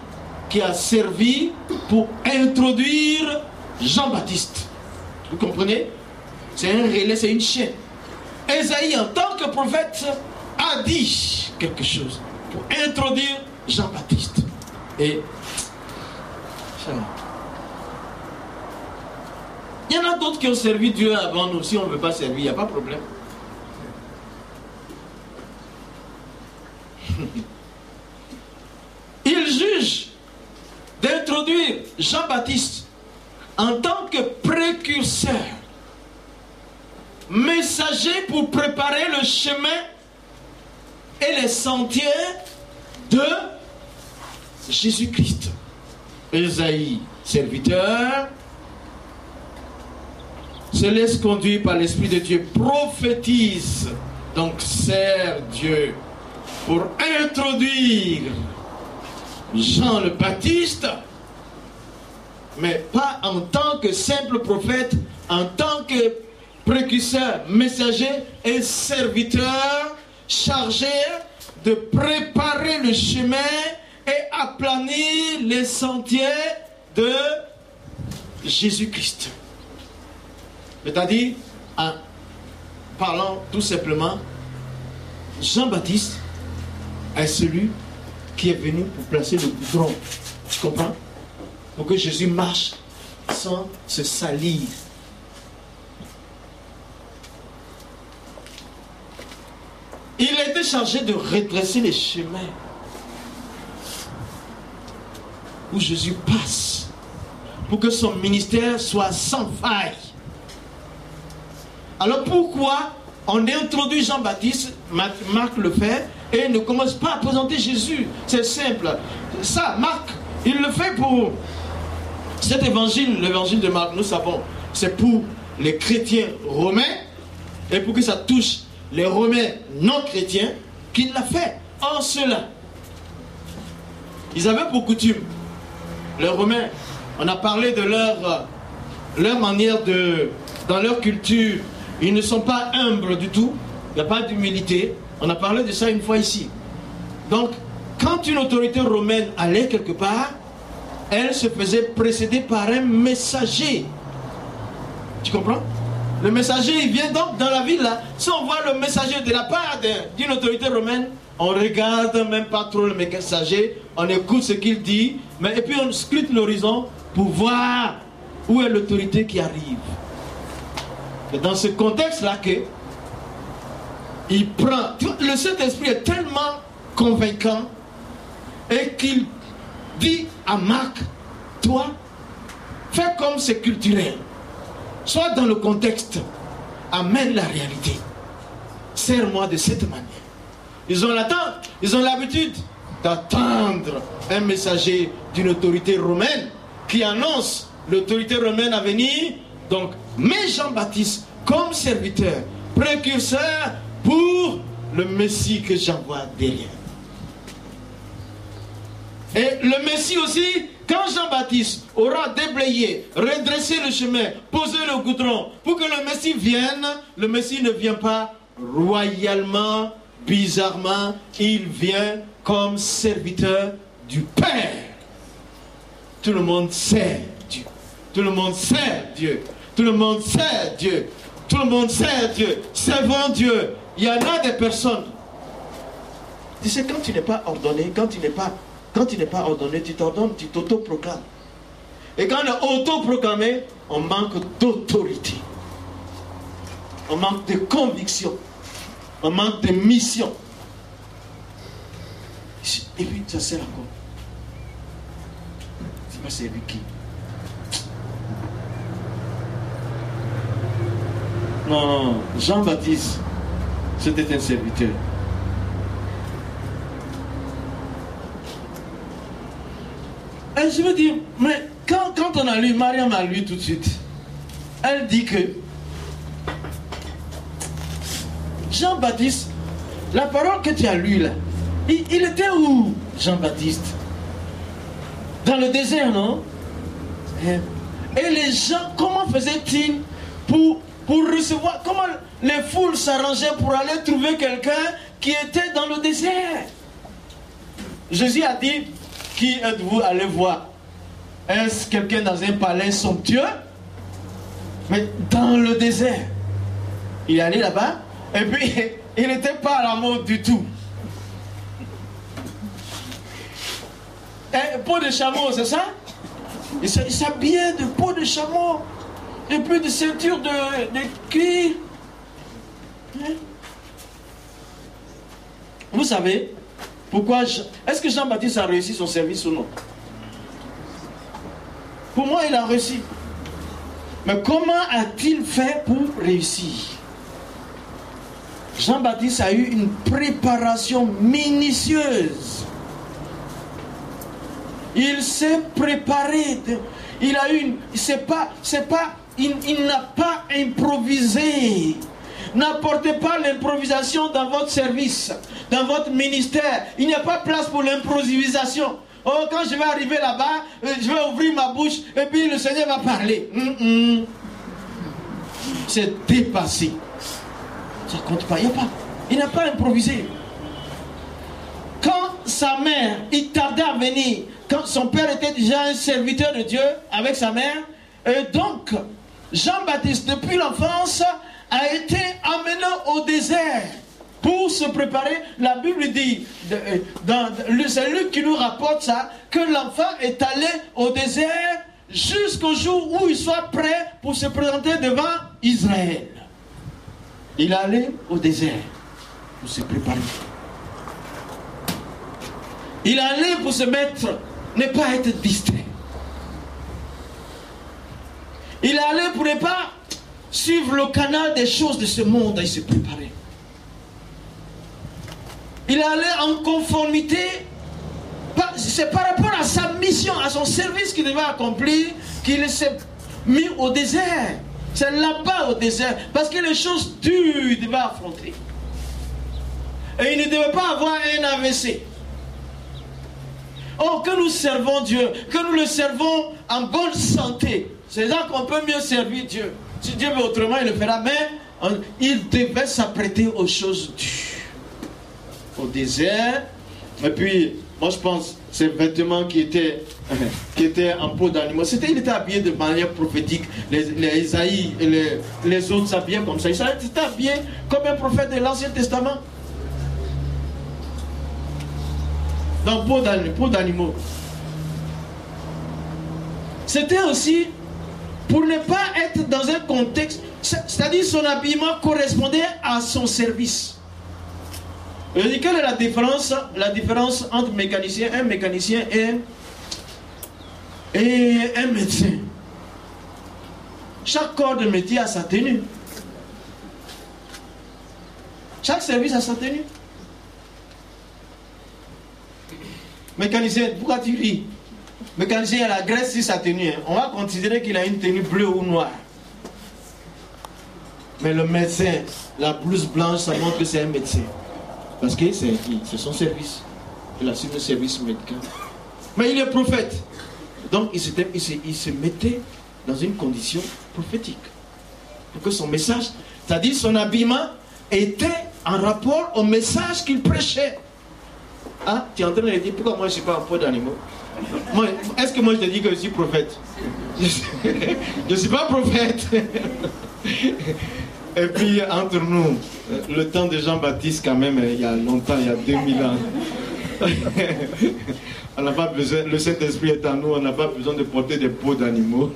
qui a servi pour introduire Jean-Baptiste. Vous comprenez? C'est un relais, c'est une chaîne. Ésaïe, en tant que prophète, a dit quelque chose pour introduire Jean-Baptiste. Et il y en a d'autres qui ont servi Dieu avant nous. Si on ne veut pas servir, il n'y a pas de problème. Il juge d'introduire Jean-Baptiste en tant que précurseur, messager pour préparer le chemin et les sentiers de Jésus-Christ. Ésaïe, serviteur, se laisse conduire par l'Esprit de Dieu, prophétise, donc sert Dieu pour introduire Jean le Baptiste, mais pas en tant que simple prophète, en tant que précurseur, messager et serviteur chargé de préparer le chemin et aplanir les sentiers de Jésus-Christ. C'est-à-dire, en parlant tout simplement, Jean-Baptiste est celui qui est venu pour placer le goudron. Tu comprends? Pour que Jésus marche sans se salir. Il a été chargé de redresser les chemins où Jésus passe pour que son ministère soit sans faille. Alors pourquoi on introduit Jean-Baptiste, Marc le fait, et ne commence pas à présenter Jésus? C'est simple. Ça, Marc, il le fait pour cet évangile, l'évangile de Marc, nous savons, c'est pour les chrétiens romains, et pour que ça touche les romains non chrétiens, qu'il l'a fait. En cela, ils avaient pour coutume, les romains, on a parlé de leur manière de, dans leur culture, ils ne sont pas humbles du tout, il n'y a pas d'humilité. On a parlé de ça une fois ici. Donc, quand une autorité romaine allait quelque part, elle se faisait précéder par un messager. Tu comprends? Le messager, il vient donc dans la ville là. Si on voit le messager de la part d'une autorité romaine, on regarde même pas trop le messager, on écoute ce qu'il dit, et puis on scrute l'horizon pour voir où est l'autorité qui arrive. Et dans ce contexte-là que il prend, le Saint-Esprit est tellement convaincant et qu'il dit à Marc, toi, fais comme c'est culturel. Sois dans le contexte, amène la réalité. Sers-moi de cette manière. Ils ont l'attente, ils ont l'habitude d'attendre un messager d'une autorité romaine qui annonce l'autorité romaine à venir. Donc, mets Jean-Baptiste comme serviteur, précurseur pour le Messie que j'envoie derrière. Et le Messie aussi, quand Jean-Baptiste aura déblayé, redressé le chemin, posé le goudron, pour que le Messie vienne, le Messie ne vient pas royalement, bizarrement, il vient comme serviteur du Père. Tout le monde sert Dieu. Tout le monde sert Dieu. Tout le monde sert Dieu. Tout le monde sert Dieu. Servons Dieu. Il y en a des personnes. Tu sais, quand tu n'es pas ordonné, quand tu n'es pas ordonné, tu t'ordonnes, tu t'auto-proclames. Et quand on est auto-proclamé, on manque d'autorité. On manque de conviction. On manque de mission. Et puis, ça sert à quoi? C'est pas servi qui? Non, Jean-Baptiste, c'était un serviteur. Et je veux dire, mais quand on a lu, Mariam a lu tout de suite, elle dit que Jean-Baptiste, la parole que tu as lue là, il était où, Jean-Baptiste? Dans le désert, non? Et les gens, comment faisaient-ils pour recevoir, comment les foules s'arrangeaient pour aller trouver quelqu'un qui était dans le désert? Jésus a dit, qui êtes-vous allé voir? Est-ce quelqu'un dans un palais somptueux? Mais dans le désert. Il est allé là-bas, et puis il n'était pas à la mode du tout. Et peau de chameau, c'est ça? Il s'habillait de peau de chameau. Et puis de ceinture de cuir. Vous savez pourquoi est-ce que Jean-Baptiste a réussi son service ou non? Pour moi, il a réussi. Mais comment a-t-il fait pour réussir? Jean-Baptiste a eu une préparation minutieuse. Il s'est préparé. Il a eu il n'a pas improvisé. N'apportez pas l'improvisation dans votre service, dans votre ministère. Il n'y a pas place pour l'improvisation. Oh, quand je vais arriver là-bas, je vais ouvrir ma bouche et puis le Seigneur va parler. C'est dépassé. Ça ne compte pas. Il n'a pas improvisé. Quand sa mère, il tardait à venir, quand son père était déjà un serviteur de Dieu avec sa mère, et donc Jean-Baptiste, depuis l'enfance, a été amené au désert pour se préparer. La Bible dit, c'est Luc qui nous rapporte ça, que l'enfant est allé au désert jusqu'au jour où il soit prêt pour se présenter devant Israël. Il est allé au désert pour se préparer. Il est allé pour se mettre, ne pas être distrait. Il est allé pour ne pas suivre le canal des choses de ce monde et se préparer. Il est allé en conformité. C'est par rapport à sa mission, à son service qu'il devait accomplir, qu'il s'est mis au désert. C'est là-bas au désert. Parce que les choses dures, il devait affronter. Et il ne devait pas avoir un AVC. Oh, que nous servons Dieu, que nous le servons en bonne santé. C'est là qu'on peut mieux servir Dieu. Si Dieu veut autrement, il le fera. Mais il devait s'apprêter aux choses dures. Au désert. Et puis, moi je pense, ses vêtements qui étaient en peau d'animaux. Il était habillé de manière prophétique. Les Isaïe et les autres s'habillaient comme ça. Il était habillé comme un prophète de l'Ancien Testament. Dans peau d'animaux. C'était aussi pour ne pas être dans un contexte, c'est-à-dire son habillement correspondait à son service. Je dis, quelle est la différence entre un mécanicien et un médecin? Chaque corps de métier a sa tenue. Chaque service a sa tenue. Mécanicien, pourquoi tu ris? Mécanicien, il a la graisse sur sa tenue. On va considérer qu'il a une tenue bleue ou noire. Mais le médecin, la blouse blanche, ça montre que c'est un médecin. Parce que c'est son service. Il assure le service médical. Mais il est prophète. Donc il se mettait dans une condition prophétique. Pour que son message, c'est-à-dire son habillement, était en rapport au message qu'il prêchait. Ah, tu es en train de dire, pourquoi moi je ne suis pas en peau d'animaux? Est-ce que moi je te dis que je suis prophète? Je ne suis pas prophète. Et puis entre nous, le temps de Jean-Baptiste quand même, il y a longtemps, il y a 2000 ans. On n'a pas besoin, le Saint-Esprit est en nous, on n'a pas besoin de porter des peaux d'animaux.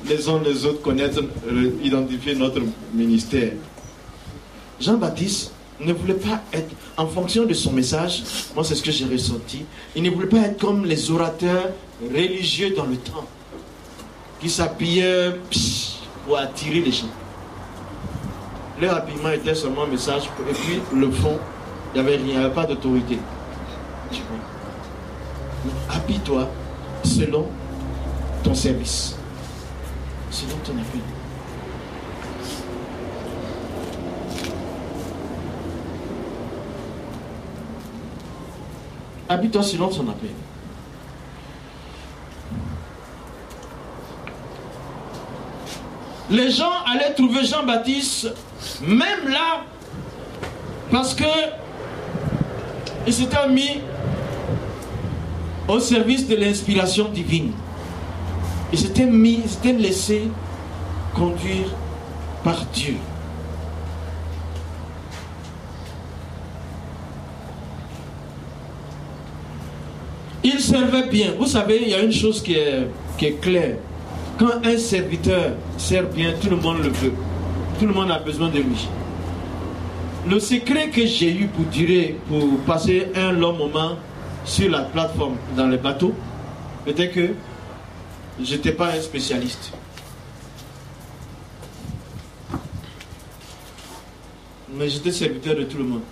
Les uns les autres connaissent, identifier notre ministère. Jean-Baptiste ne voulait pas être, en fonction de son message, moi c'est ce que j'ai ressenti, il ne voulait pas être comme les orateurs religieux dans le temps, qui s'habillaient pour attirer les gens. Leur habillement était seulement un message, et puis le fond, il n'y avait rien, il n'y avait pas d'autorité. Habille-toi selon ton service, selon ton appel. Habille-toi selon ton appel. Les gens allaient trouver Jean-Baptiste, même là, parce que il s'était mis au service de l'inspiration divine. Il s'était laissé conduire par Dieu. Il servait bien. Vous savez, il y a une chose qui est claire. Quand un serviteur sert bien, tout le monde le veut. Tout le monde a besoin de lui. Le secret que j'ai eu pour passer un long moment sur la plateforme dans les bateaux, était que je n'étais pas un spécialiste. Mais j'étais serviteur de tout le monde.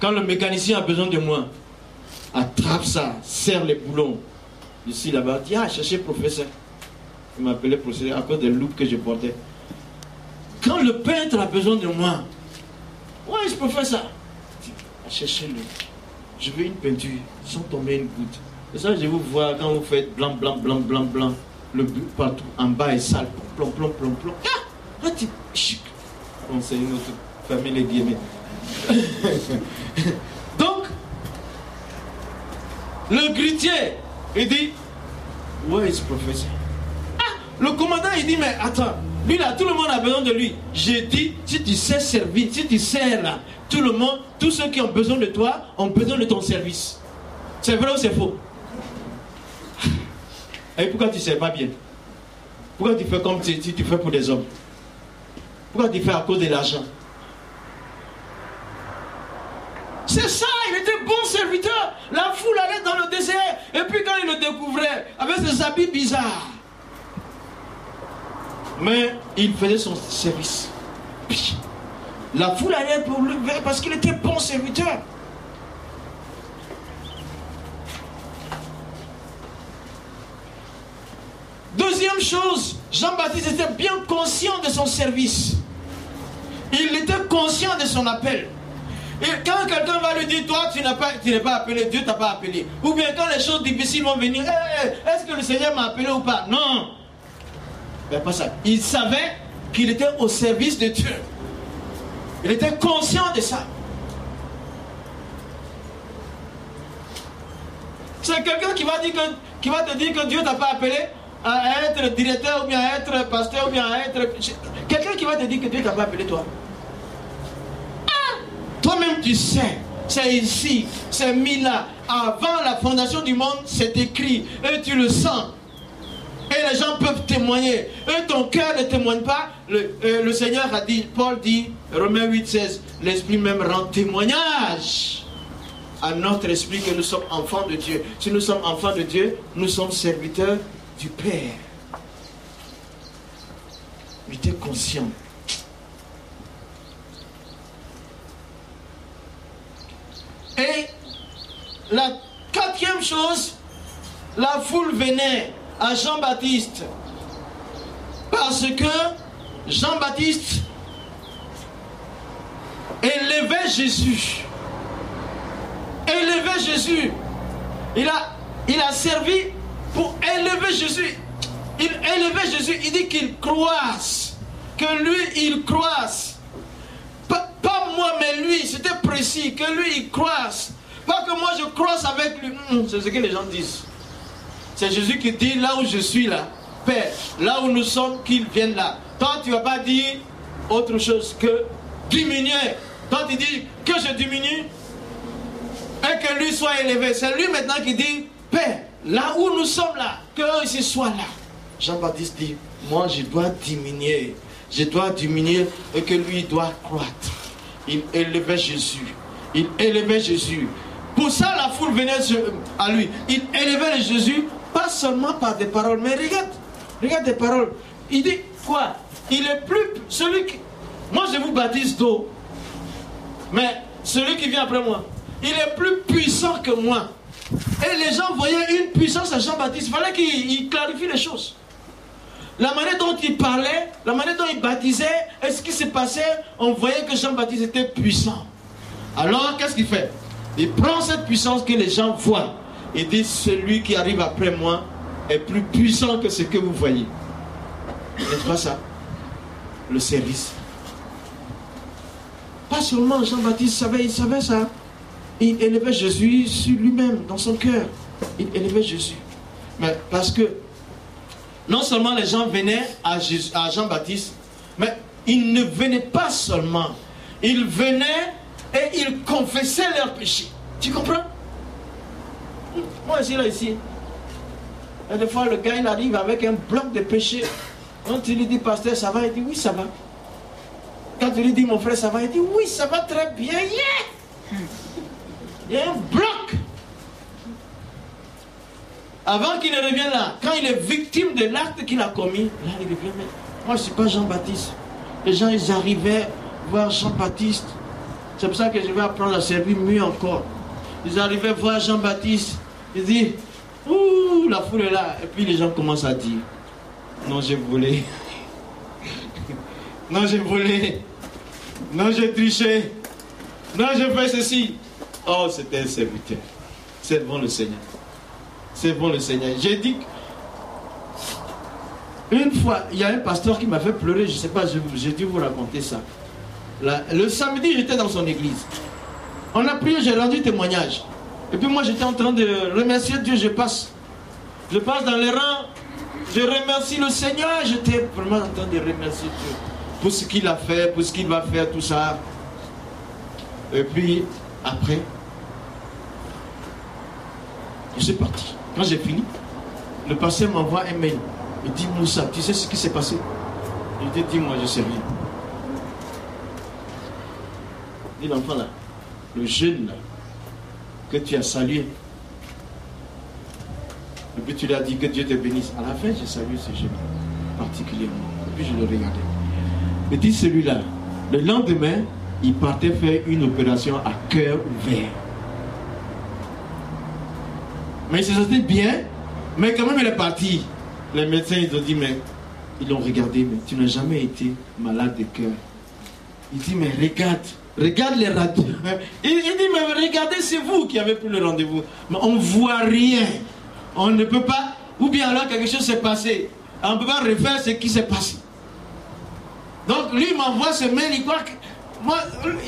Quand le mécanicien a besoin de moi, attrape ça, serre les boulons. Ici, là-bas, dit, cherchez professeur. Il m'appelait professeur à cause des loupes que je portais. Quand le peintre a besoin de moi, ouais, je peux faire ça. Cherchez-le. Je veux une peinture, sans tomber une goutte. Et ça, je vous vois quand vous faites blanc, blanc, blanc, blanc, blanc. Le but partout, en bas est sale. Plomb, plomb, plomb, plomb. Bon, c'est une autre famille, les guillemets. Donc, le grutier, il dit, où est ce professeur? Le commandant, il dit, mais attends, lui là, tout le monde a besoin de lui. J'ai dit, si tu sais servir, si tu sers là, tout le monde, tous ceux qui ont besoin de toi, ont besoin de ton service. C'est vrai ou c'est faux? Et pourquoi tu ne sais pas bien? Pourquoi tu fais comme si tu fais pour des hommes? Pourquoi tu fais à cause de l'argent? C'est ça, il était bon serviteur. La foule allait dans le désert. Et puis quand il le découvrait, avec ses habits bizarres. Mais il faisait son service. La foule allait pour lui parce qu'il était bon serviteur. Deuxième chose, Jean-Baptiste était bien conscient de son service. Il était conscient de son appel. Et quand quelqu'un va lui dire, toi, tu n'es pas appelé, Dieu t'a pas appelé. Ou bien quand les choses difficiles vont venir, est-ce que le Seigneur m'a appelé ou pas? Non. Mais pas ça. Il savait qu'il était au service de Dieu. Il était conscient de ça. C'est quelqu'un qui va te dire que Dieu ne t'a pas appelé à être directeur ou bien à être pasteur ou bien à être... Quelqu'un qui va te dire que Dieu ne t'a pas appelé toi. Toi-même tu sais, c'est ici, c'est mis là. Avant la fondation du monde, c'est écrit et tu le sens. Et les gens peuvent témoigner. Et ton cœur ne témoigne pas. Le Seigneur a dit, Paul dit, Romains 8,16, l'Esprit même rend témoignage à notre esprit que nous sommes enfants de Dieu. Si nous sommes enfants de Dieu, nous sommes serviteurs du Père. Il était conscient. Et la quatrième chose, la foule venait à Jean-Baptiste parce que Jean-Baptiste élevait Jésus. Élevait Jésus. Il a servi pour élever Jésus. Il élevait Jésus. Il dit qu'il croisse. Que lui, il croisse. Pas moi, mais lui. C'était précis. Que lui, il croisse. Pas que moi, je croisse avec lui. C'est ce que les gens disent. C'est Jésus qui dit, là où je suis là, Père, là où nous sommes, qu'il vienne là. Toi, tu ne vas pas dire autre chose que diminuer. Toi, tu dis que je diminue et que lui soit élevé. C'est lui maintenant qui dit, Père, là où nous sommes là, que eux ici soient là. Jean-Baptiste dit, moi je dois diminuer. Je dois diminuer et que lui doit croître. Il élevait Jésus. Il élevait Jésus. Pour ça, la foule venait à lui. Il élevait Jésus, pas seulement par des paroles, mais regarde des paroles. Il dit quoi? Il est plus... Celui qui... Moi, je vous baptise d'eau. Mais celui qui vient après moi, il est plus puissant que moi. Et les gens voyaient une puissance à Jean-Baptiste. Il fallait qu'il clarifie les choses. La manière dont il parlait, la manière dont il baptisait, et ce qui s'est passé, on voyait que Jean-Baptiste était puissant. Alors, qu'est-ce qu'il fait? Il prend cette puissance que les gens voient et dit, celui qui arrive après moi est plus puissant que ce que vous voyez. N'est-ce pas ça? Le service. Pas seulement Jean-Baptiste il savait ça. Il élevait Jésus sur lui-même, dans son cœur. Il élevait Jésus. Mais parce que non seulement les gens venaient à Jean-Baptiste, mais ils ne venaient pas seulement. Ils venaient et ils confessaient leurs péchés. Tu comprends? Moi aussi, là, ici. Et des fois, le gars, il arrive avec un bloc de péché. Quand tu lui dis, pasteur, ça va? Il dit, oui, ça va. Quand tu lui dis, mon frère, ça va? Il dit, oui, ça va très bien. Yeah! Il y a un bloc. Avant qu'il ne revienne là, quand il est victime de l'acte qu'il a commis, là, il revient. Mais moi, je ne suis pas Jean-Baptiste. Les gens, ils arrivaient voir Jean-Baptiste. C'est pour ça que je vais apprendre à servir mieux encore. Ils arrivaient voir Jean-Baptiste. Ils disent, ouh, la foule est là. Et puis les gens commencent à dire, non, j'ai volé. Non, j'ai volé. Non, j'ai triché. Non, j'ai fait ceci. Oh, c'était un serviteur. Servons le Seigneur. Servons le Seigneur. J'ai dit, une fois, il y a un pasteur qui m'a fait pleurer. Je ne sais pas, j'ai dû vous raconter ça. Le samedi, j'étais dans son église. On a prié, j'ai rendu témoignage. Et puis moi, j'étais en train de remercier Dieu. Je passe dans les rangs. Je remercie le Seigneur. J'étais vraiment en train de remercier Dieu pour ce qu'il a fait, pour ce qu'il va faire, tout ça. Et puis, après, je suis parti. Quand j'ai fini, le pasteur m'envoie un mail. Il dit, Moussa, tu sais ce qui s'est passé? Je dis, dis-moi, je sais rien. Dis l'enfant là, le jeune là, que tu as salué. Et puis tu lui as dit que Dieu te bénisse. À la fin, j'ai salué ce jeune particulièrement. Et puis je le regardais. Il dit celui-là, le lendemain, il partait faire une opération à cœur ouvert. Mais il se sentait bien, mais quand même il est parti. Les médecins, ils ont dit, mais ils l'ont regardé, mais tu n'as jamais été malade de cœur. Il dit, mais regarde les radios. Il dit, mais regardez, c'est vous qui avez pris le rendez-vous. Mais on ne voit rien. On ne peut pas, ou bien alors quelque chose s'est passé. On ne peut pas refaire ce qui s'est passé. Donc lui, il m'envoie ce mail, il croit que... Moi,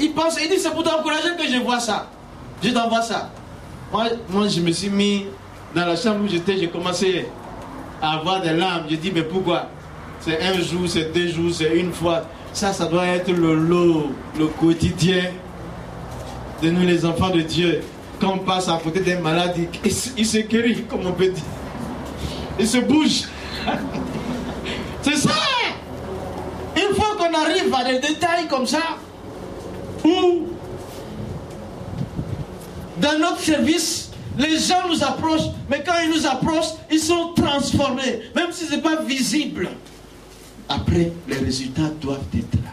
il pense, il dit, c'est pour t'encourager que je vois ça. Je t'envoie ça. Moi, je me suis mis dans la chambre où j'étais, j'ai commencé à avoir des larmes. J'ai dit, mais pourquoi? C'est un jour, c'est 2 jours, c'est une fois. Ça doit être le lot, le quotidien de nous les enfants de Dieu. Quand on passe à côté d'un malade, il se guérit, comme on peut dire. Il se bouge. C'est ça. Il faut qu'on arrive à des détails comme ça, où dans notre service, les gens nous approchent, mais quand ils nous approchent, ils sont transformés, même si ce n'est pas visible. Après, les résultats doivent être là.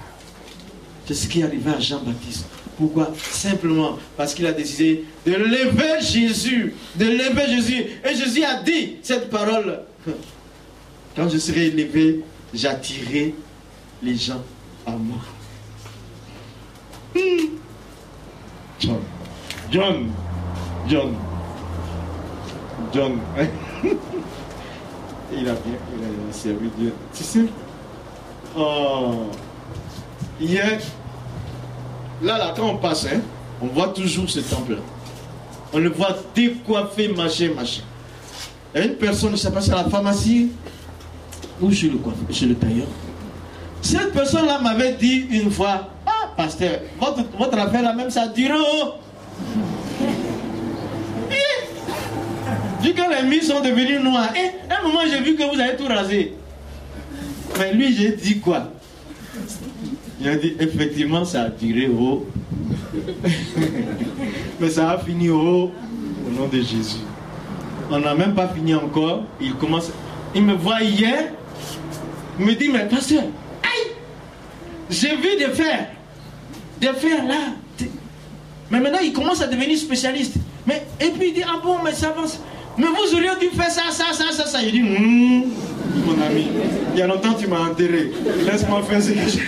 C'est ce qui est arrivé à Jean-Baptiste. Pourquoi? Simplement parce qu'il a décidé de lever Jésus. De lever Jésus. Et Jésus a dit cette parole. Quand je serai élevé, j'attirerai les gens à moi. John. Il a servi Dieu. Tu sais? Hier, là, quand on passe, on voit toujours ce temple-là. On le voit décoiffé, machin. Il y a une personne, je ne sais pas si c'est à la pharmacie ou chez le tailleur. Cette personne-là m'avait dit une fois, ah, pasteur, votre affaire là même, ça dure. Vu que les murs sont devenus noirs, à un moment j'ai vu que vous avez tout rasé. Mais lui, j'ai dit quoi? Il a dit, effectivement, ça a duré haut. Mais ça a fini haut au nom de Jésus. On n'a même pas fini encore. Il me voit hier. Il me dit, mais pasteur, aïe, j'ai vu des fers. Des fers là. Mais maintenant, il commence à devenir spécialiste. Et puis il dit, ah bon, mais ça avance. Mais vous auriez dû faire ça. Il dit, mon ami, il y a longtemps tu m'as enterré. Laisse-moi faire ce que je...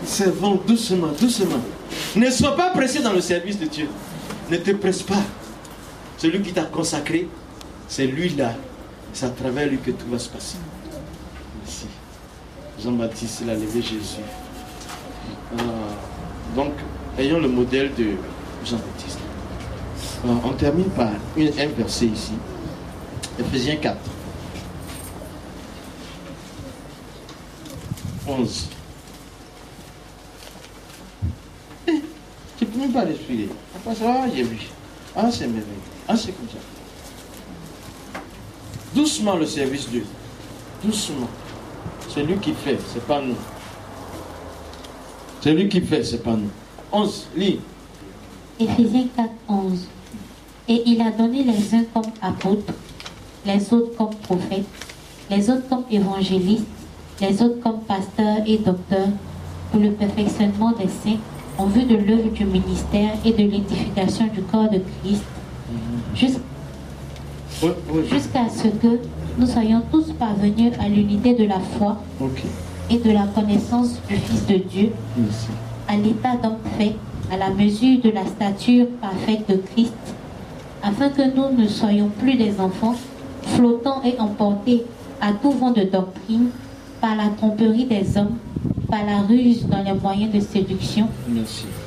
Servons doucement. Ne sois pas pressé dans le service de Dieu. Ne te presse pas. Celui qui t'a consacré, c'est lui-là. C'est à travers lui que tout va se passer. Merci. Jean-Baptiste, il a levé Jésus. Donc, ayons le modèle de Jean-Baptiste. On termine par un verset ici. Ephésiens 4. 11. Tu ne peux même pas respirer. Après ça, j'ai vu. Ah, c'est merveilleux. Ah, c'est comme ça. Doucement le service de Dieu. Doucement. C'est lui qui fait, c'est pas nous. C'est lui qui fait, c'est pas nous. 11, lis. Ephésiens 4, 11. Et il a donné les uns comme apôtres, les autres comme prophètes, les autres comme évangélistes, les autres comme pasteurs et docteurs, pour le perfectionnement des saints, en vue de l'œuvre du ministère et de l'édification du corps de Christ, jusqu'à ce que nous soyons tous parvenus à l'unité de la foi et de la connaissance du Fils de Dieu, à l'état d'homme fait, à la mesure de la stature parfaite de Christ, afin que nous ne soyons plus des enfants, flottants et emportés à tout vent de doctrine, par la tromperie des hommes, par la ruse dans les moyens de séduction,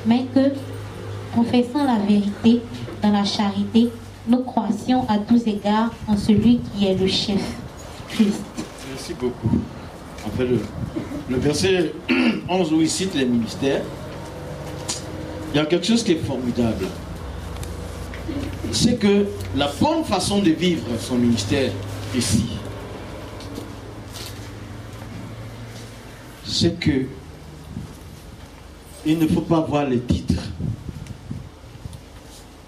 mais que, confessant la vérité dans la charité, nous croissions à tous égards en celui qui est le chef, Christ. Merci beaucoup. En fait, le verset 11 où il cite les ministères, il y a quelque chose qui est formidable. C'est que la bonne façon de vivre son ministère ici, c'est que il ne faut pas voir les titres.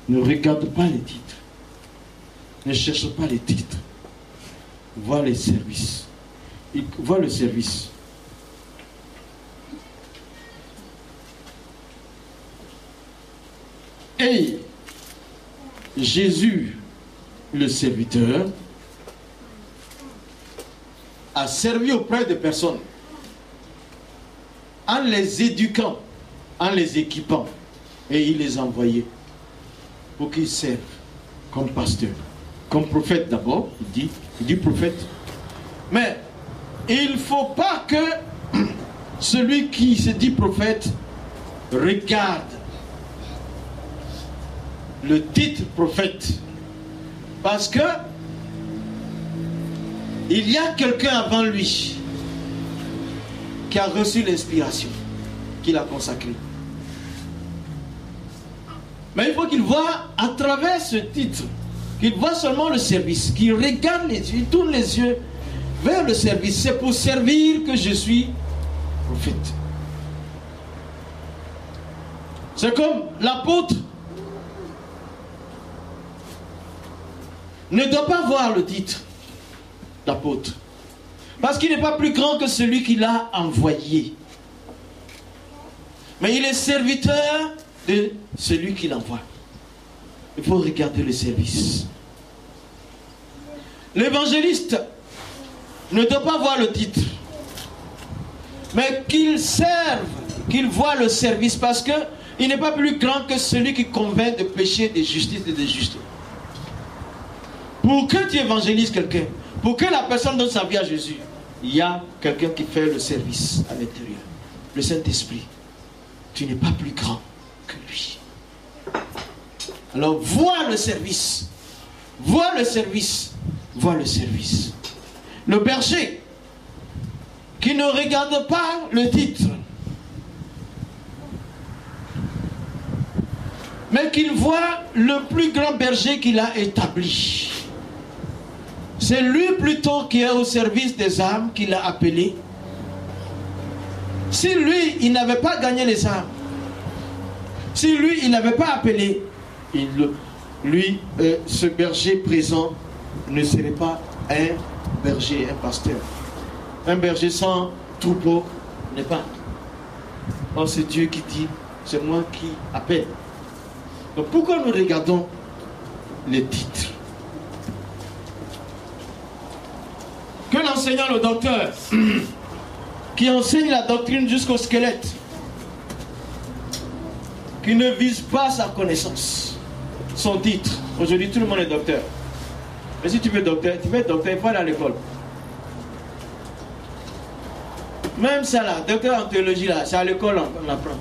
Ne regarde pas les titres. Ne cherche pas les titres. Vois les services. Vois le service. Et Jésus, le serviteur, a servi auprès de personnes en les éduquant, en les équipant, et il les envoyait pour qu'ils servent comme pasteur, comme prophète d'abord, il dit prophète. Mais il ne faut pas que celui qui se dit prophète regarde le titre prophète. Parce que il y a quelqu'un avant lui qui a reçu l'inspiration, qu'il a consacrée. Mais il faut qu'il voit à travers ce titre, qu'il voit seulement le service, qu'il regarde les yeux, il tourne les yeux vers le service. C'est pour servir que je suis prophète. C'est comme l'apôtre ne doit pas voir le titre d'apôtre, parce qu'il n'est pas plus grand que celui qui l'a envoyé. Mais il est serviteur de celui qui l'envoie. Il faut regarder le service. L'évangéliste ne doit pas voir le titre, mais qu'il serve, qu'il voit le service, parce que il n'est pas plus grand que celui qui convainc de péché, de justice et de justice. Pour que tu évangélises quelqu'un, pour que la personne donne sa vie à Jésus, il y a quelqu'un qui fait le service à l'intérieur. Le Saint-Esprit. Tu n'es pas plus grand que lui. Alors vois le service. Vois le service. Vois le service. Le berger qui ne regarde pas le titre, mais qu'il voit le plus grand berger qu'il a établi. C'est lui plutôt qui est au service des âmes qu'il a appelé. Si lui, il n'avait pas gagné les âmes, si lui, il n'avait pas appelé, ce berger présent ne serait pas un berger, un pasteur. Un berger sans troupeau n'est pas. Or, c'est Dieu qui dit, c'est moi qui appelle. Donc pourquoi nous regardons les titres? Que l'enseignant, le docteur, qui enseigne la doctrine jusqu'au squelette, qui ne vise pas sa connaissance, son titre. Aujourd'hui, tout le monde est docteur. Mais si tu veux docteur, il faut aller à l'école. Même ça là, docteur en théologie là, c'est à l'école on apprend.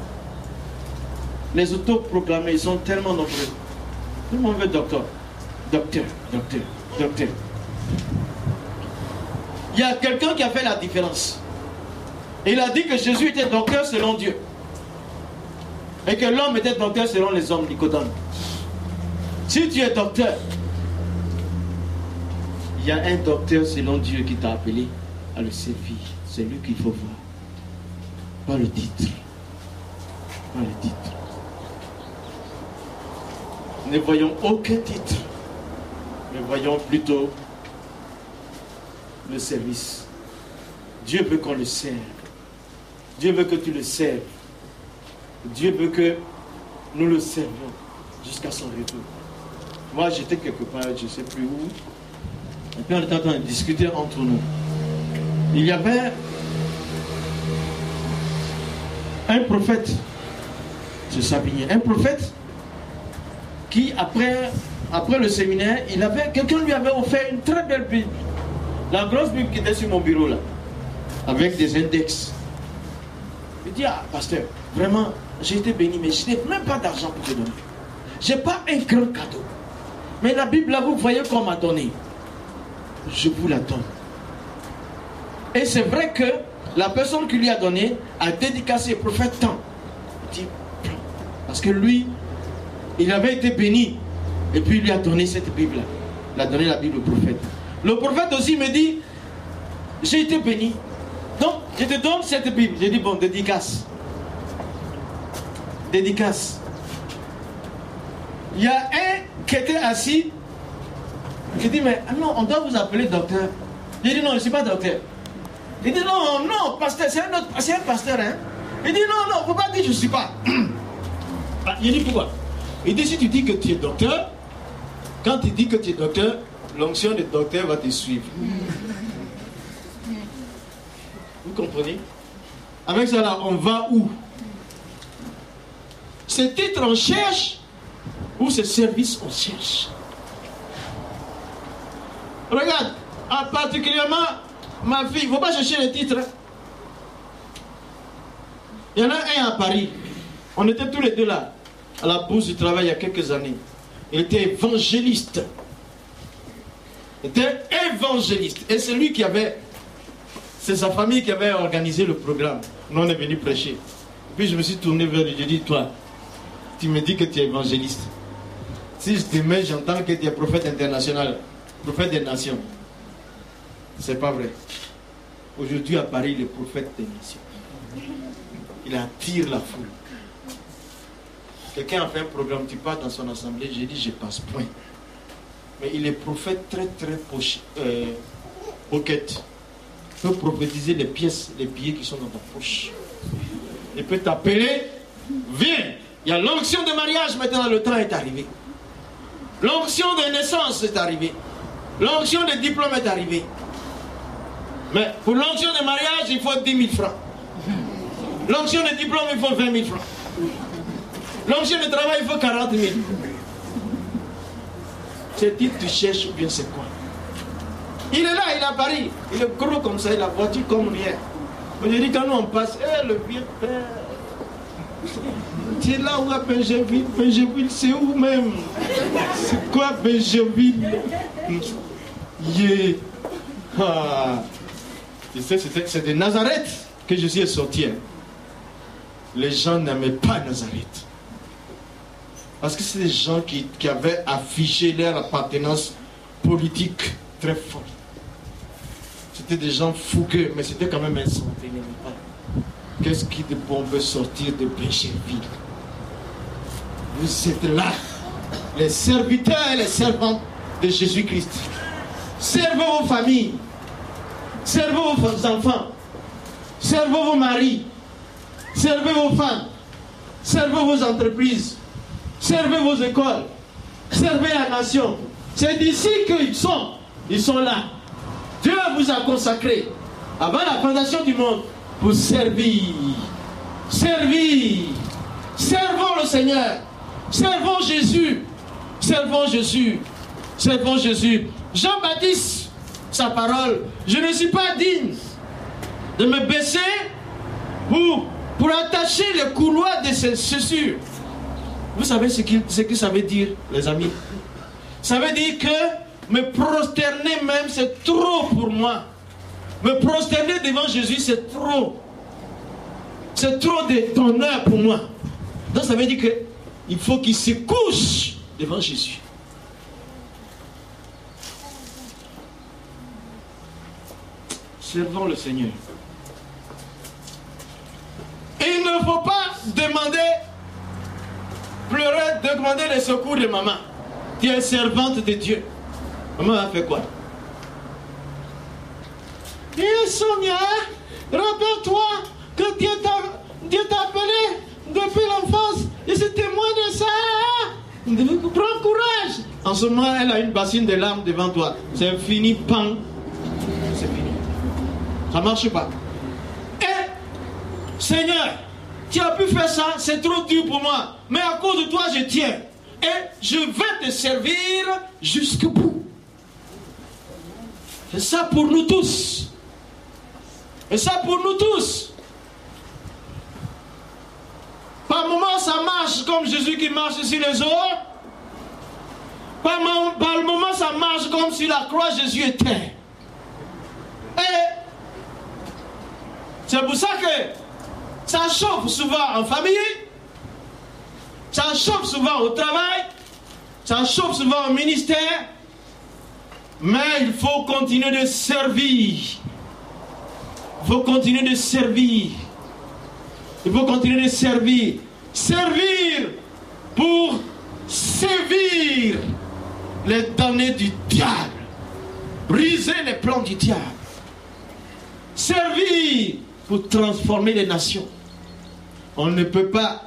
Les autoproclamés, ils sont tellement nombreux. Tout le monde veut docteur. Docteur, docteur, docteur. Il y a quelqu'un qui a fait la différence. Il a dit que Jésus était docteur selon Dieu. Et que l'homme était docteur selon les hommes, Nicodème. Si tu es docteur, il y a un docteur selon Dieu qui t'a appelé à le servir. C'est lui qu'il faut voir. Pas le titre. Pas le titre. Ne voyons aucun titre. Mais voyons plutôt le service. Dieu veut qu'on le serve. Dieu veut que tu le serves. Dieu veut que nous le servions jusqu'à son retour. Moi, j'étais quelque part, je ne sais plus où. Et puis on était en train de discuter entre nous. Il y avait un prophète, c'est Sabinier, un prophète qui, après le séminaire, quelqu'un lui avait offert une très belle Bible. La grosse Bible qui était sur mon bureau là, avec des index. Il dit, ah, pasteur, vraiment, j'ai été béni, mais je n'ai même pas d'argent pour te donner. Je n'ai pas un grand cadeau. Mais la Bible là, vous voyez qu'on m'a donné. Je vous la donne. Et c'est vrai que la personne qui lui a donné a dédicacé le prophète tant. Il dit, parce que lui, il avait été béni. Et puis il lui a donné cette Bible-là. Il a donné la Bible au prophète. Le prophète aussi me dit, j'ai été béni. Donc, je te donne cette Bible. J'ai dit, bon, dédicace. Dédicace. Il y a un qui était assis. J'ai dit, mais non, on doit vous appeler docteur. J'ai dit, non, je ne suis pas docteur. Il dit, non, non, pasteur, c'est un pasteur, hein. Il dit, non, non, il ne faut pas dire que je ne suis pas. J'ai dit, pourquoi? Il dit, si tu dis que tu es docteur, quand tu dis que tu es docteur, l'onction de docteur va te suivre. Vous comprenez? Avec ça là, on va où? Ce titre on cherche, ou ce service on cherche? Regarde, particulièrement ma fille, il ne faut pas chercher les titres. Il y en a un à Paris. On était tous les deux là, à la bourse du travail il y a quelques années. Il était évangéliste. Il était évangéliste. Et c'est lui qui avait... C'est sa famille qui avait organisé le programme. Nous, on est venu prêcher. Puis je me suis tourné vers lui. J'ai dit, toi, tu me dis que tu es évangéliste. Si je te mets, j'entends que tu es prophète international, prophète des nations. C'est pas vrai. Aujourd'hui à Paris, il est prophète des nations. Il attire la foule. Quelqu'un a fait un programme, tu pars dans son assemblée, j'ai dit je passe point. Mais il est prophète très pocket. Il peut prophétiser les pièces, les billets qui sont dans ta poche. Il peut t'appeler, viens. Il y a l'onction de mariage maintenant, le temps est arrivé. L'onction de naissance est arrivée. L'onction de diplôme est arrivée. Mais pour l'onction de mariage, il faut 10 000 francs. L'onction de diplôme, il faut 20 000 francs. L'onction de travail, il faut 40 000. C'est dit, tu cherches ou bien c'est quoi? Il est là, il est à Paris. Il est gros comme ça, il a la voiture comme rien. Je dis, quand nous on passe, le vieux père. Tu es là où à Benjeville? Benjeville, c'est où même? C'est quoi Benjeville? Yeah. Ah. Tu sais, c'est de Nazareth que Jésus est sorti. Les gens n'aimaient pas Nazareth. Parce que c'est des gens qui avaient affiché leur appartenance politique très forte. C'était des gens fougueux, mais c'était quand même un santé. Qu'est-ce qui de bon veut sortir de Benjeville? Vous êtes là, les serviteurs et les servantes de Jésus-Christ. Servez vos familles, servez vos enfants, servez vos maris, servez vos femmes, servez vos entreprises, servez vos écoles, servez la nation. C'est d'ici qu'ils sont. Ils sont là. Dieu vous a consacré avant la fondation du monde pour servir. Servir. Servons le Seigneur. Servons Jésus. Servons Jésus. Servons Jésus. Jean-Baptiste, sa parole. Je ne suis pas digne de me baisser pour attacher le couloir de ses chaussures. Vous savez ce que ça veut dire, les amis? Ça veut dire que me prosterner même, c'est trop pour moi. Me prosterner devant Jésus, c'est trop. C'est trop d'honneur pour moi. Donc ça veut dire qu'il faut qu'il se couche devant Jésus. Servons le Seigneur. Il ne faut pas demander le secours de maman. Tu es servante de Dieu. Maman a fait quoi? Et Sonia, rappelle-toi que Dieu t'a appelé depuis l'enfance et c'est témoin de ça. Prends courage. En ce moment, elle a une bassine de larmes devant toi. C'est fini, pan. C'est fini. Ça ne marche pas. Et, Seigneur, tu as pu faire ça, c'est trop dur pour moi. Mais à cause de toi, je tiens. Et je vais te servir jusqu'au bout. C'est ça pour nous tous. Et ça pour nous tous. Par moments, ça marche comme Jésus qui marche sur les eaux. Par le moment, ça marche comme sur la croix, Jésus était. Et c'est pour ça que ça chauffe souvent en famille. Ça chauffe souvent au travail. Ça chauffe souvent au ministère. Mais il faut continuer de servir. Il faut continuer de servir. Il faut continuer de servir. Servir pour sévir les données du diable. Briser les plans du diable. Servir pour transformer les nations. On ne peut pas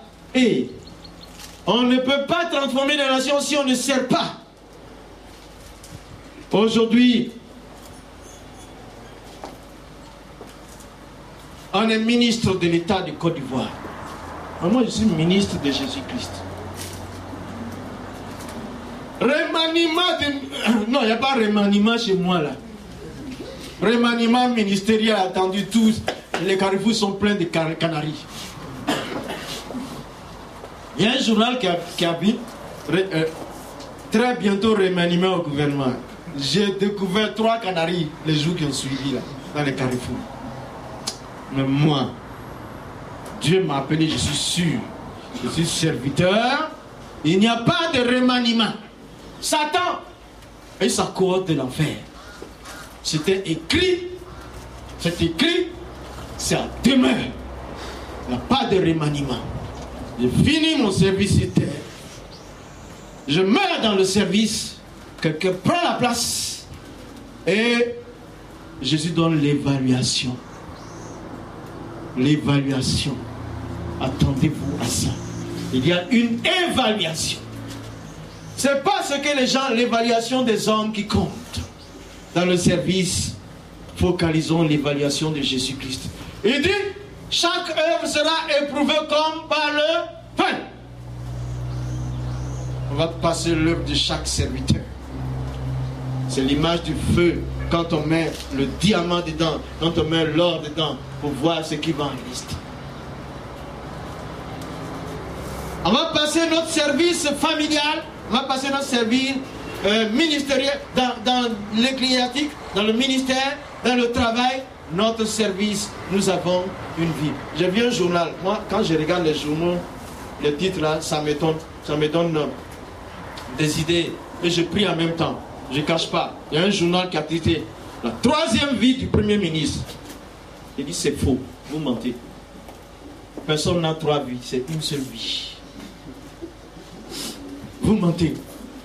transformer les nations si on ne sert pas. Aujourd'hui, on est ministre de l'État du Côte d'Ivoire. Moi, je suis ministre de Jésus-Christ. Remaniement de... Non, il n'y a pas remaniement chez moi là. Remaniement ministériel attendu tous. Les carrefours sont pleins de canaries. Il y a un journal qui a vu très bientôt remaniement au gouvernement. J'ai découvert 3 canaris les jours qui ont suivi là, dans les carrefours. Mais moi, Dieu m'a appelé, je suis sûr. Je suis serviteur. Il n'y a pas de remaniement. Satan et sa cohorte de l'enfer. C'était écrit. C'est écrit. C'est à demain. Il n'y a pas de remaniement. J'ai fini mon service sur terre. Je meurs dans le service. Quelqu'un prend la place. Et Jésus donne l'évaluation. L'évaluation. Attendez-vous à ça. Il y a une évaluation. C'est pas ce que les gens, l'évaluation des hommes qui compte. Dans le service, focalisons l'évaluation de Jésus-Christ. Il dit, chaque œuvre sera éprouvée comme par le feu. On va passer l'œuvre de chaque serviteur. C'est l'image du feu. Quand on met le diamant dedans, quand on met l'or dedans, pour voir ce qui va en rester. On va passer notre service familial, on va passer notre service ministériel, dans l'ecclésiastique, dans le ministère, dans le travail, notre service, nous avons une vie. J'ai vu un journal, moi quand je regarde les journaux, les titres là, ça me donne des idées, et je prie en même temps, je ne cache pas. Il y a un journal qui a titré « La 3e vie du Premier ministre ». Il dit c'est faux, vous mentez. Personne n'a 3 vies, c'est une seule vie. Vous mentez.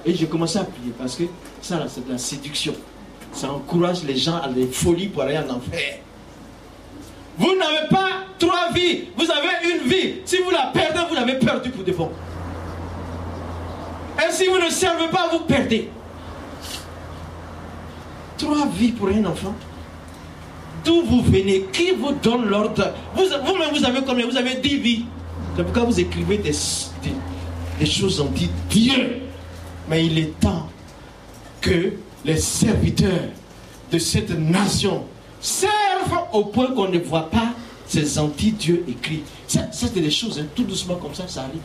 Et j'ai commencé à prier parce que ça là c'est de la séduction. Ça encourage les gens à des folies pour aller en enfer. Vous n'avez pas 3 vies, vous avez une vie. Si vous la perdez, vous l'avez perdue pour de bon. Et si vous ne servez pas, vous perdez. 3 vies pour un enfant. D'où vous venez? Qui vous donne l'ordre? Vous-même, vous avez combien? Vous avez 10 vies. C'est pourquoi vous écrivez des choses anti-Dieu. Mais il est temps que les serviteurs de cette nation servent au point qu'on ne voit pas ces anti-Dieu écrits. C'est des choses, hein, tout doucement comme ça arrive.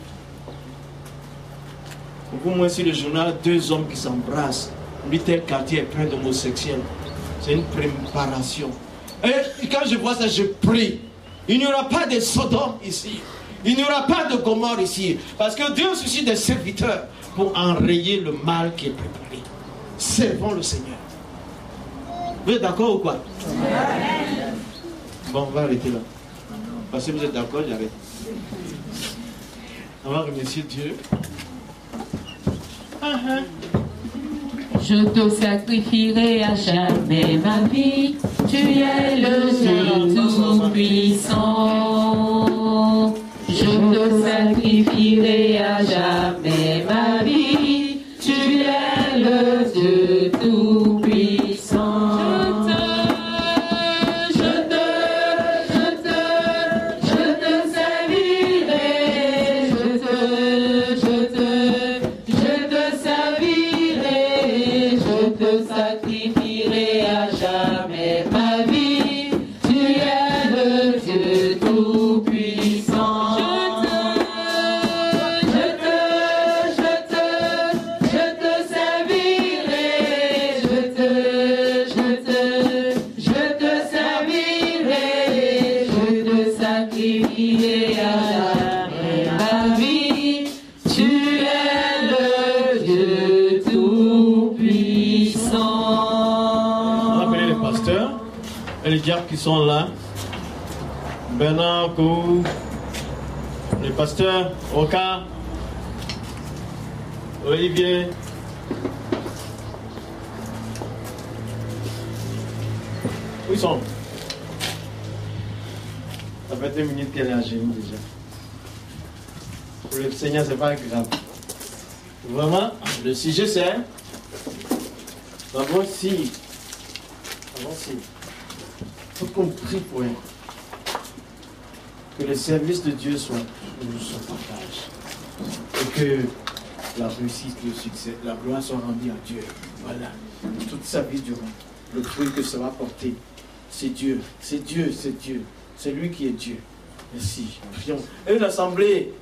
Au moins, sur le journal, 2 hommes qui s'embrassent. Lui, tel quartier est plein d'homosexuels. C'est une préparation. Et quand je vois ça, je prie. Il n'y aura pas de Sodome ici. Il n'y aura pas de Gomorrhe ici. Parce que Dieu suscite des serviteurs pour enrayer le mal qui est préparé. Servons le Seigneur. Vous êtes d'accord ou quoi? Bon, on va arrêter là. Parce que vous êtes d'accord, j'arrête. On va remercier Dieu. Je te sacrifierai à jamais ma vie. Tu es le Dieu tout-puissant. Je te sacrifierai à jamais ma vie. Tu es le Dieu tout-puissant. Les diables qui sont là, Bernard, Kou, les pasteurs, Oka, Olivier, où ils sont? Ça fait 2 minutes qu'elle est à genoux déjà. Pour le Seigneur, c'est pas grave. Vraiment, le sujet c'est d'abord si. Il faut qu'on prie pour elle. Que le service de Dieu soit son partage. Et que la réussite, le succès, la gloire soit rendue à Dieu. Voilà. Toute sa vie durant. Le fruit que ça va porter. C'est Dieu. C'est Dieu. C'est Dieu. C'est lui qui est Dieu. Merci. Prions. Et l'assemblée,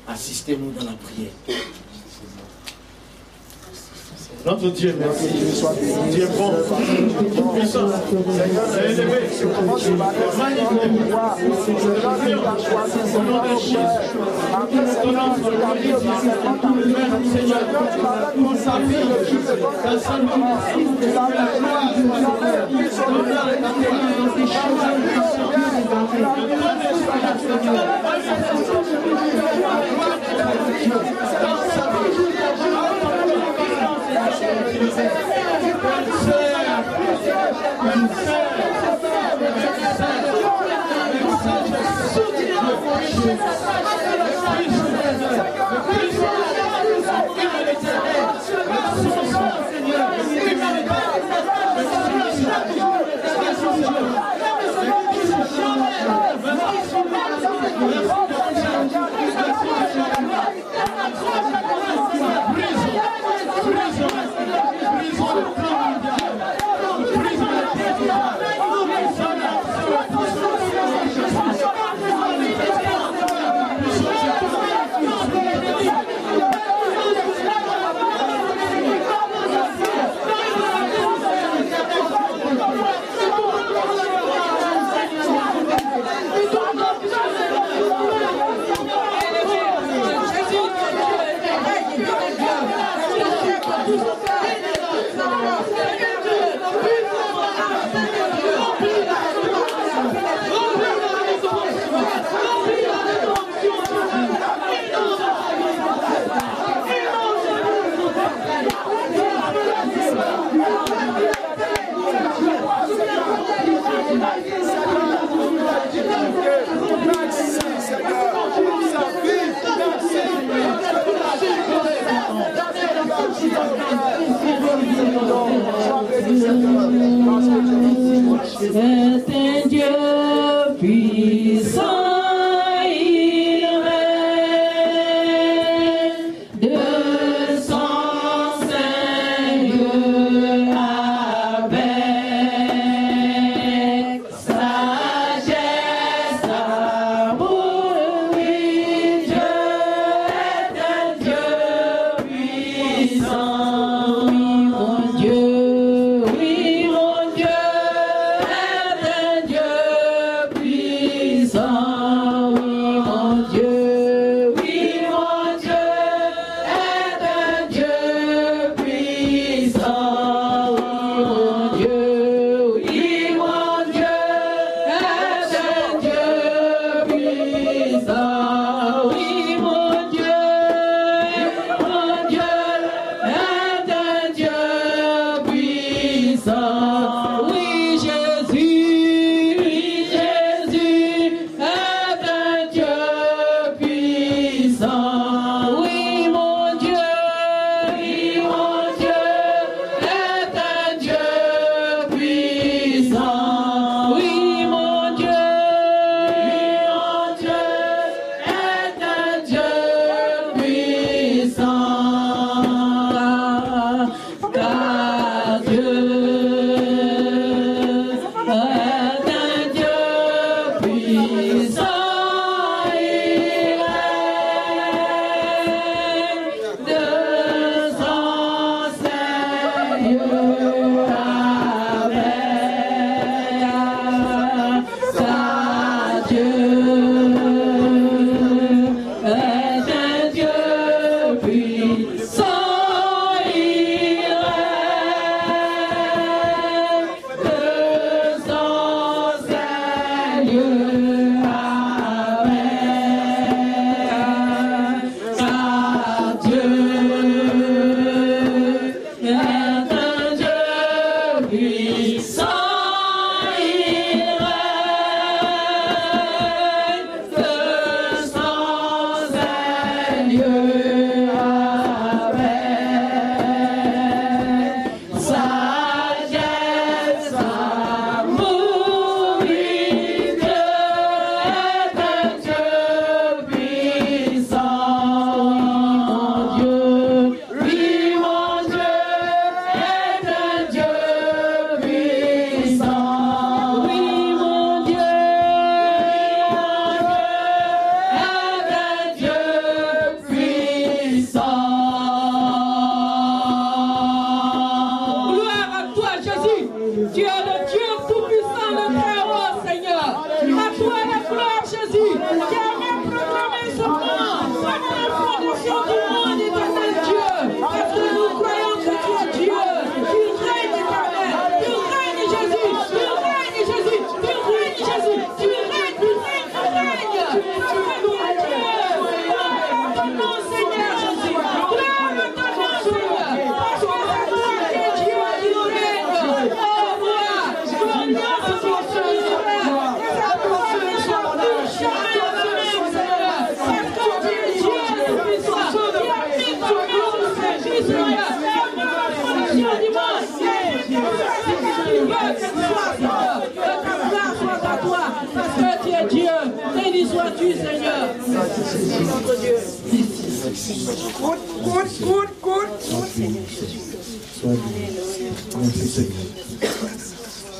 assistez-nous dans la prière. Notre Dieu, merci. Dieu est bon. Puissant. C'est élevé. Magnifique. Au nom de Jésus. Ton nom, Seigneur, pour sa vie, ta sainte vie, la gloire,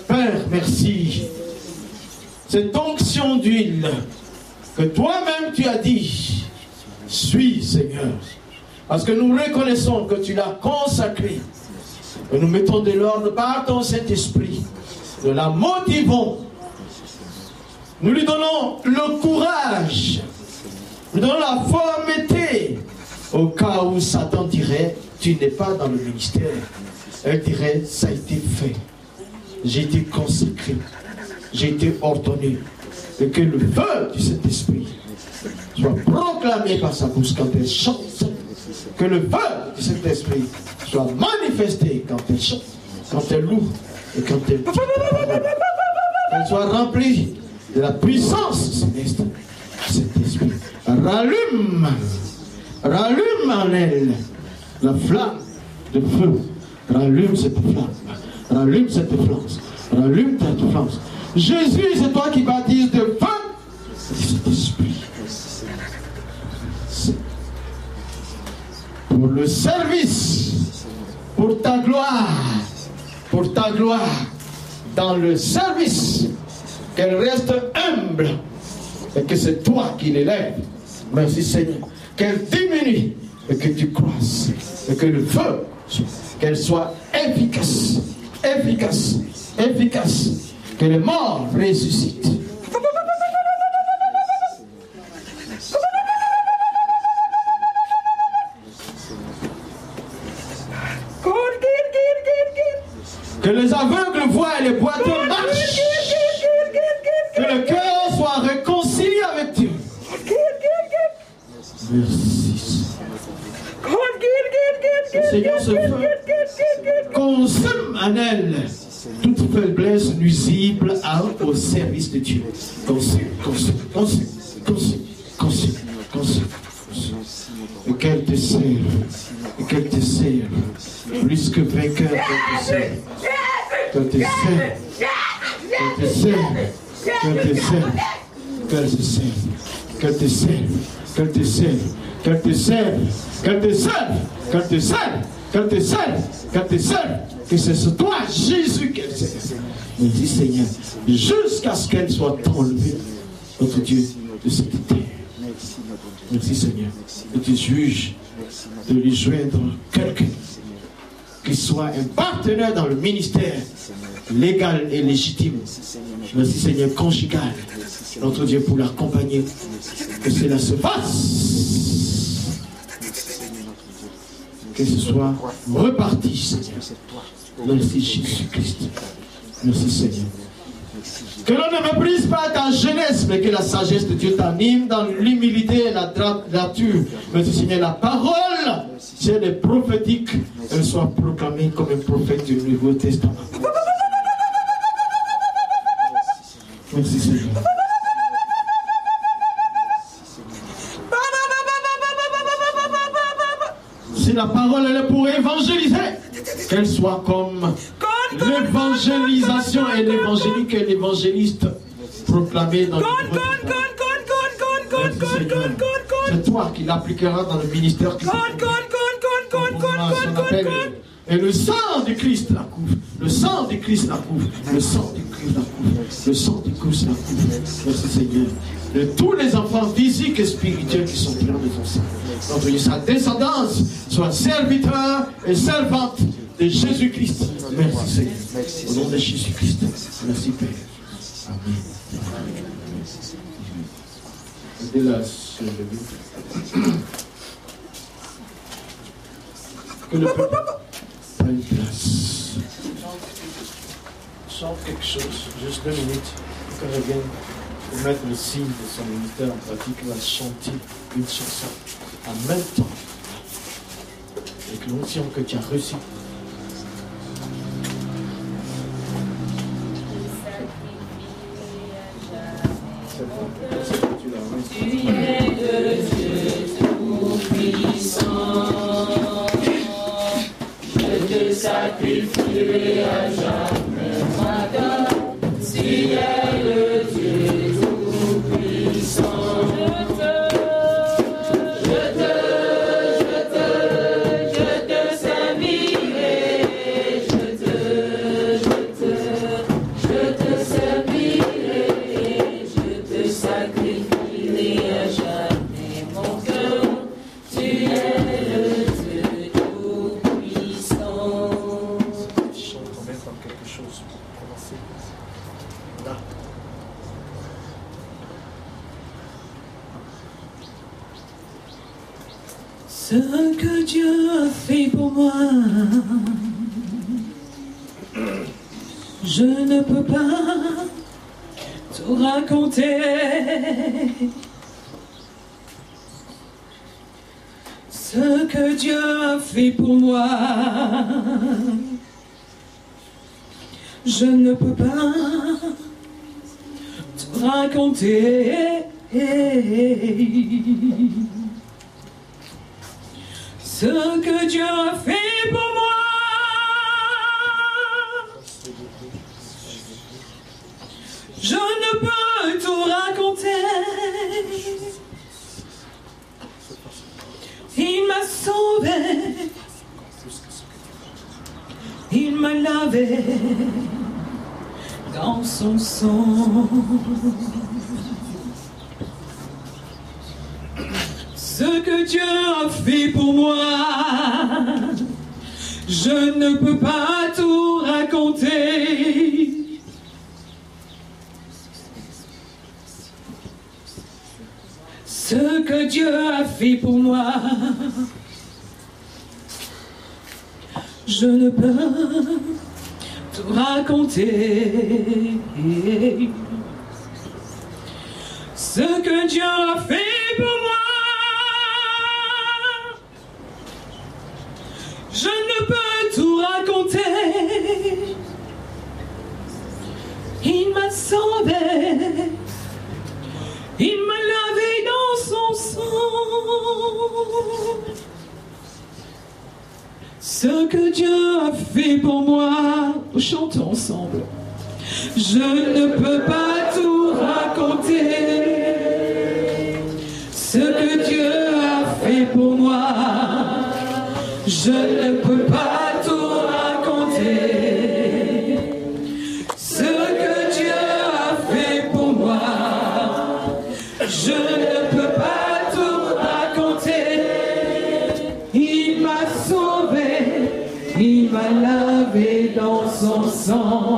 Père, merci. Cette onction d'huile que toi-même tu as dit, suis Seigneur. Parce que nous reconnaissons que tu l'as consacrée. Et nous mettons de l'ordre par ton Saint-Esprit. Nous la motivons. Nous lui donnons le courage. Nous donnons la fermeté. Au cas où Satan dirait, tu n'es pas dans le ministère. Elle dirait, ça a été fait. J'ai été consacré. J'ai été ordonné. Et que le feu du Saint-Esprit soit proclamé par sa bouche quand elle chante. Que le feu du Saint-Esprit soit manifesté quand elle chante, quand elle loue et quand elle dit. Qu'elle soit remplie de la puissance céleste du Saint-Esprit. Rallume en elle la flamme de feu. Rallume cette flamme. Rallume cette flamme. Rallume cette flamme. Jésus, c'est toi qui baptises de feu du Saint-Esprit. Pour le service, pour ta gloire, dans le service, qu'elle reste humble et que c'est toi qui l'élèves. Merci Seigneur. Qu'elle diminue et que tu croisses et que le feu, qu'elle soit efficace, efficace, efficace, que les morts ressuscitent. Que les aveugles voient et les boiteux marchent. Que le cœur soit réconcilié avec Dieu. Merci. Seigneur, ce feu consomme en elle toute faiblesse nuisible au service de Dieu. Consomme. Et qu'elle te serve. Plus que vainqueur, qu'elle te serve, que c'est toi, Jésus, qu'elle serve. Merci Seigneur, jusqu'à ce qu'elle soit enlevée, notre Dieu, de cette terre. Merci Seigneur, que tu juges de lui joindre quelqu'un qui soit un partenaire dans le ministère légal et légitime. Merci Seigneur, conjugal, notre Dieu, pour l'accompagner, que cela se fasse, que ce soit reparti, Seigneur. Merci Jésus-Christ. Merci Seigneur. Que l'on ne méprise pas ta jeunesse, mais que la sagesse de Dieu t'anime dans l'humilité et la droiture. Merci Seigneur, la parole, si elle est prophétique, elle soit proclamée comme un prophète du Nouveau Testament. Merci Seigneur. Si la parole elle est pour évangéliser, qu'elle soit comme l'évangélisation et l'évangélique et l'évangéliste proclamé dans le Nouveau Testament. C'est toi qui l'appliqueras dans le ministère qui et le sang du Christ la couvre. Le sang du Christ la couvre. Le sang du Christ la couvre. Le sang du Christ la couvre. Merci Seigneur. De tous les enfants physiques et spirituels qui sont pleins de ton sang. Notre Dieu, sa descendance soit serviteur et servante de Jésus-Christ. Merci Seigneur. Au nom de Jésus-Christ. Merci Père. Amen. Aidez-la à se lever. Que le peuple prenne une place. Chante quelque chose, juste 2 minutes. Quand elle vient pour mettre le signe de son ministère en pratique, elle va chanter une chanson en même temps avec l'onction que tu as reçue. Tu es le Dieu tout-puissant, je te sacrifierai à jamais, Madame, tu es le Dieu tout-puissant. Je te servirai, je te servirai, je te sacrifierai à jamais, mon cœur, tu es le Dieu tout-puissant. Chante, on met comme quelque chose pour commencer. Là. Ce que Dieu a fait pour moi, je ne peux pas tout raconter. Ce que Dieu a fait pour moi, je ne peux pas tout raconter. Ce que Dieu a fait pour moi, je ne peux tout raconter. Il m'a sauvé, il m'a lavé dans son sang. Ce que Dieu a fait pour moi, je ne peux pas tout raconter. Ce que Dieu a fait pour moi, je ne peux tout raconter. Ce que Dieu a fait pour moi, je ne peux tout raconter. Il m'a sauvé, il m'a lavé dans son sang. Ce que Dieu a fait pour moi, chantons ensemble. Je ne peux pas tout raconter. Ce que Dieu a fait pour moi, je ne peux pas tout raconter. Ce que Dieu a fait pour moi, je ne peux pas tout raconter. Il m'a sauvé, il m'a lavé dans son sang.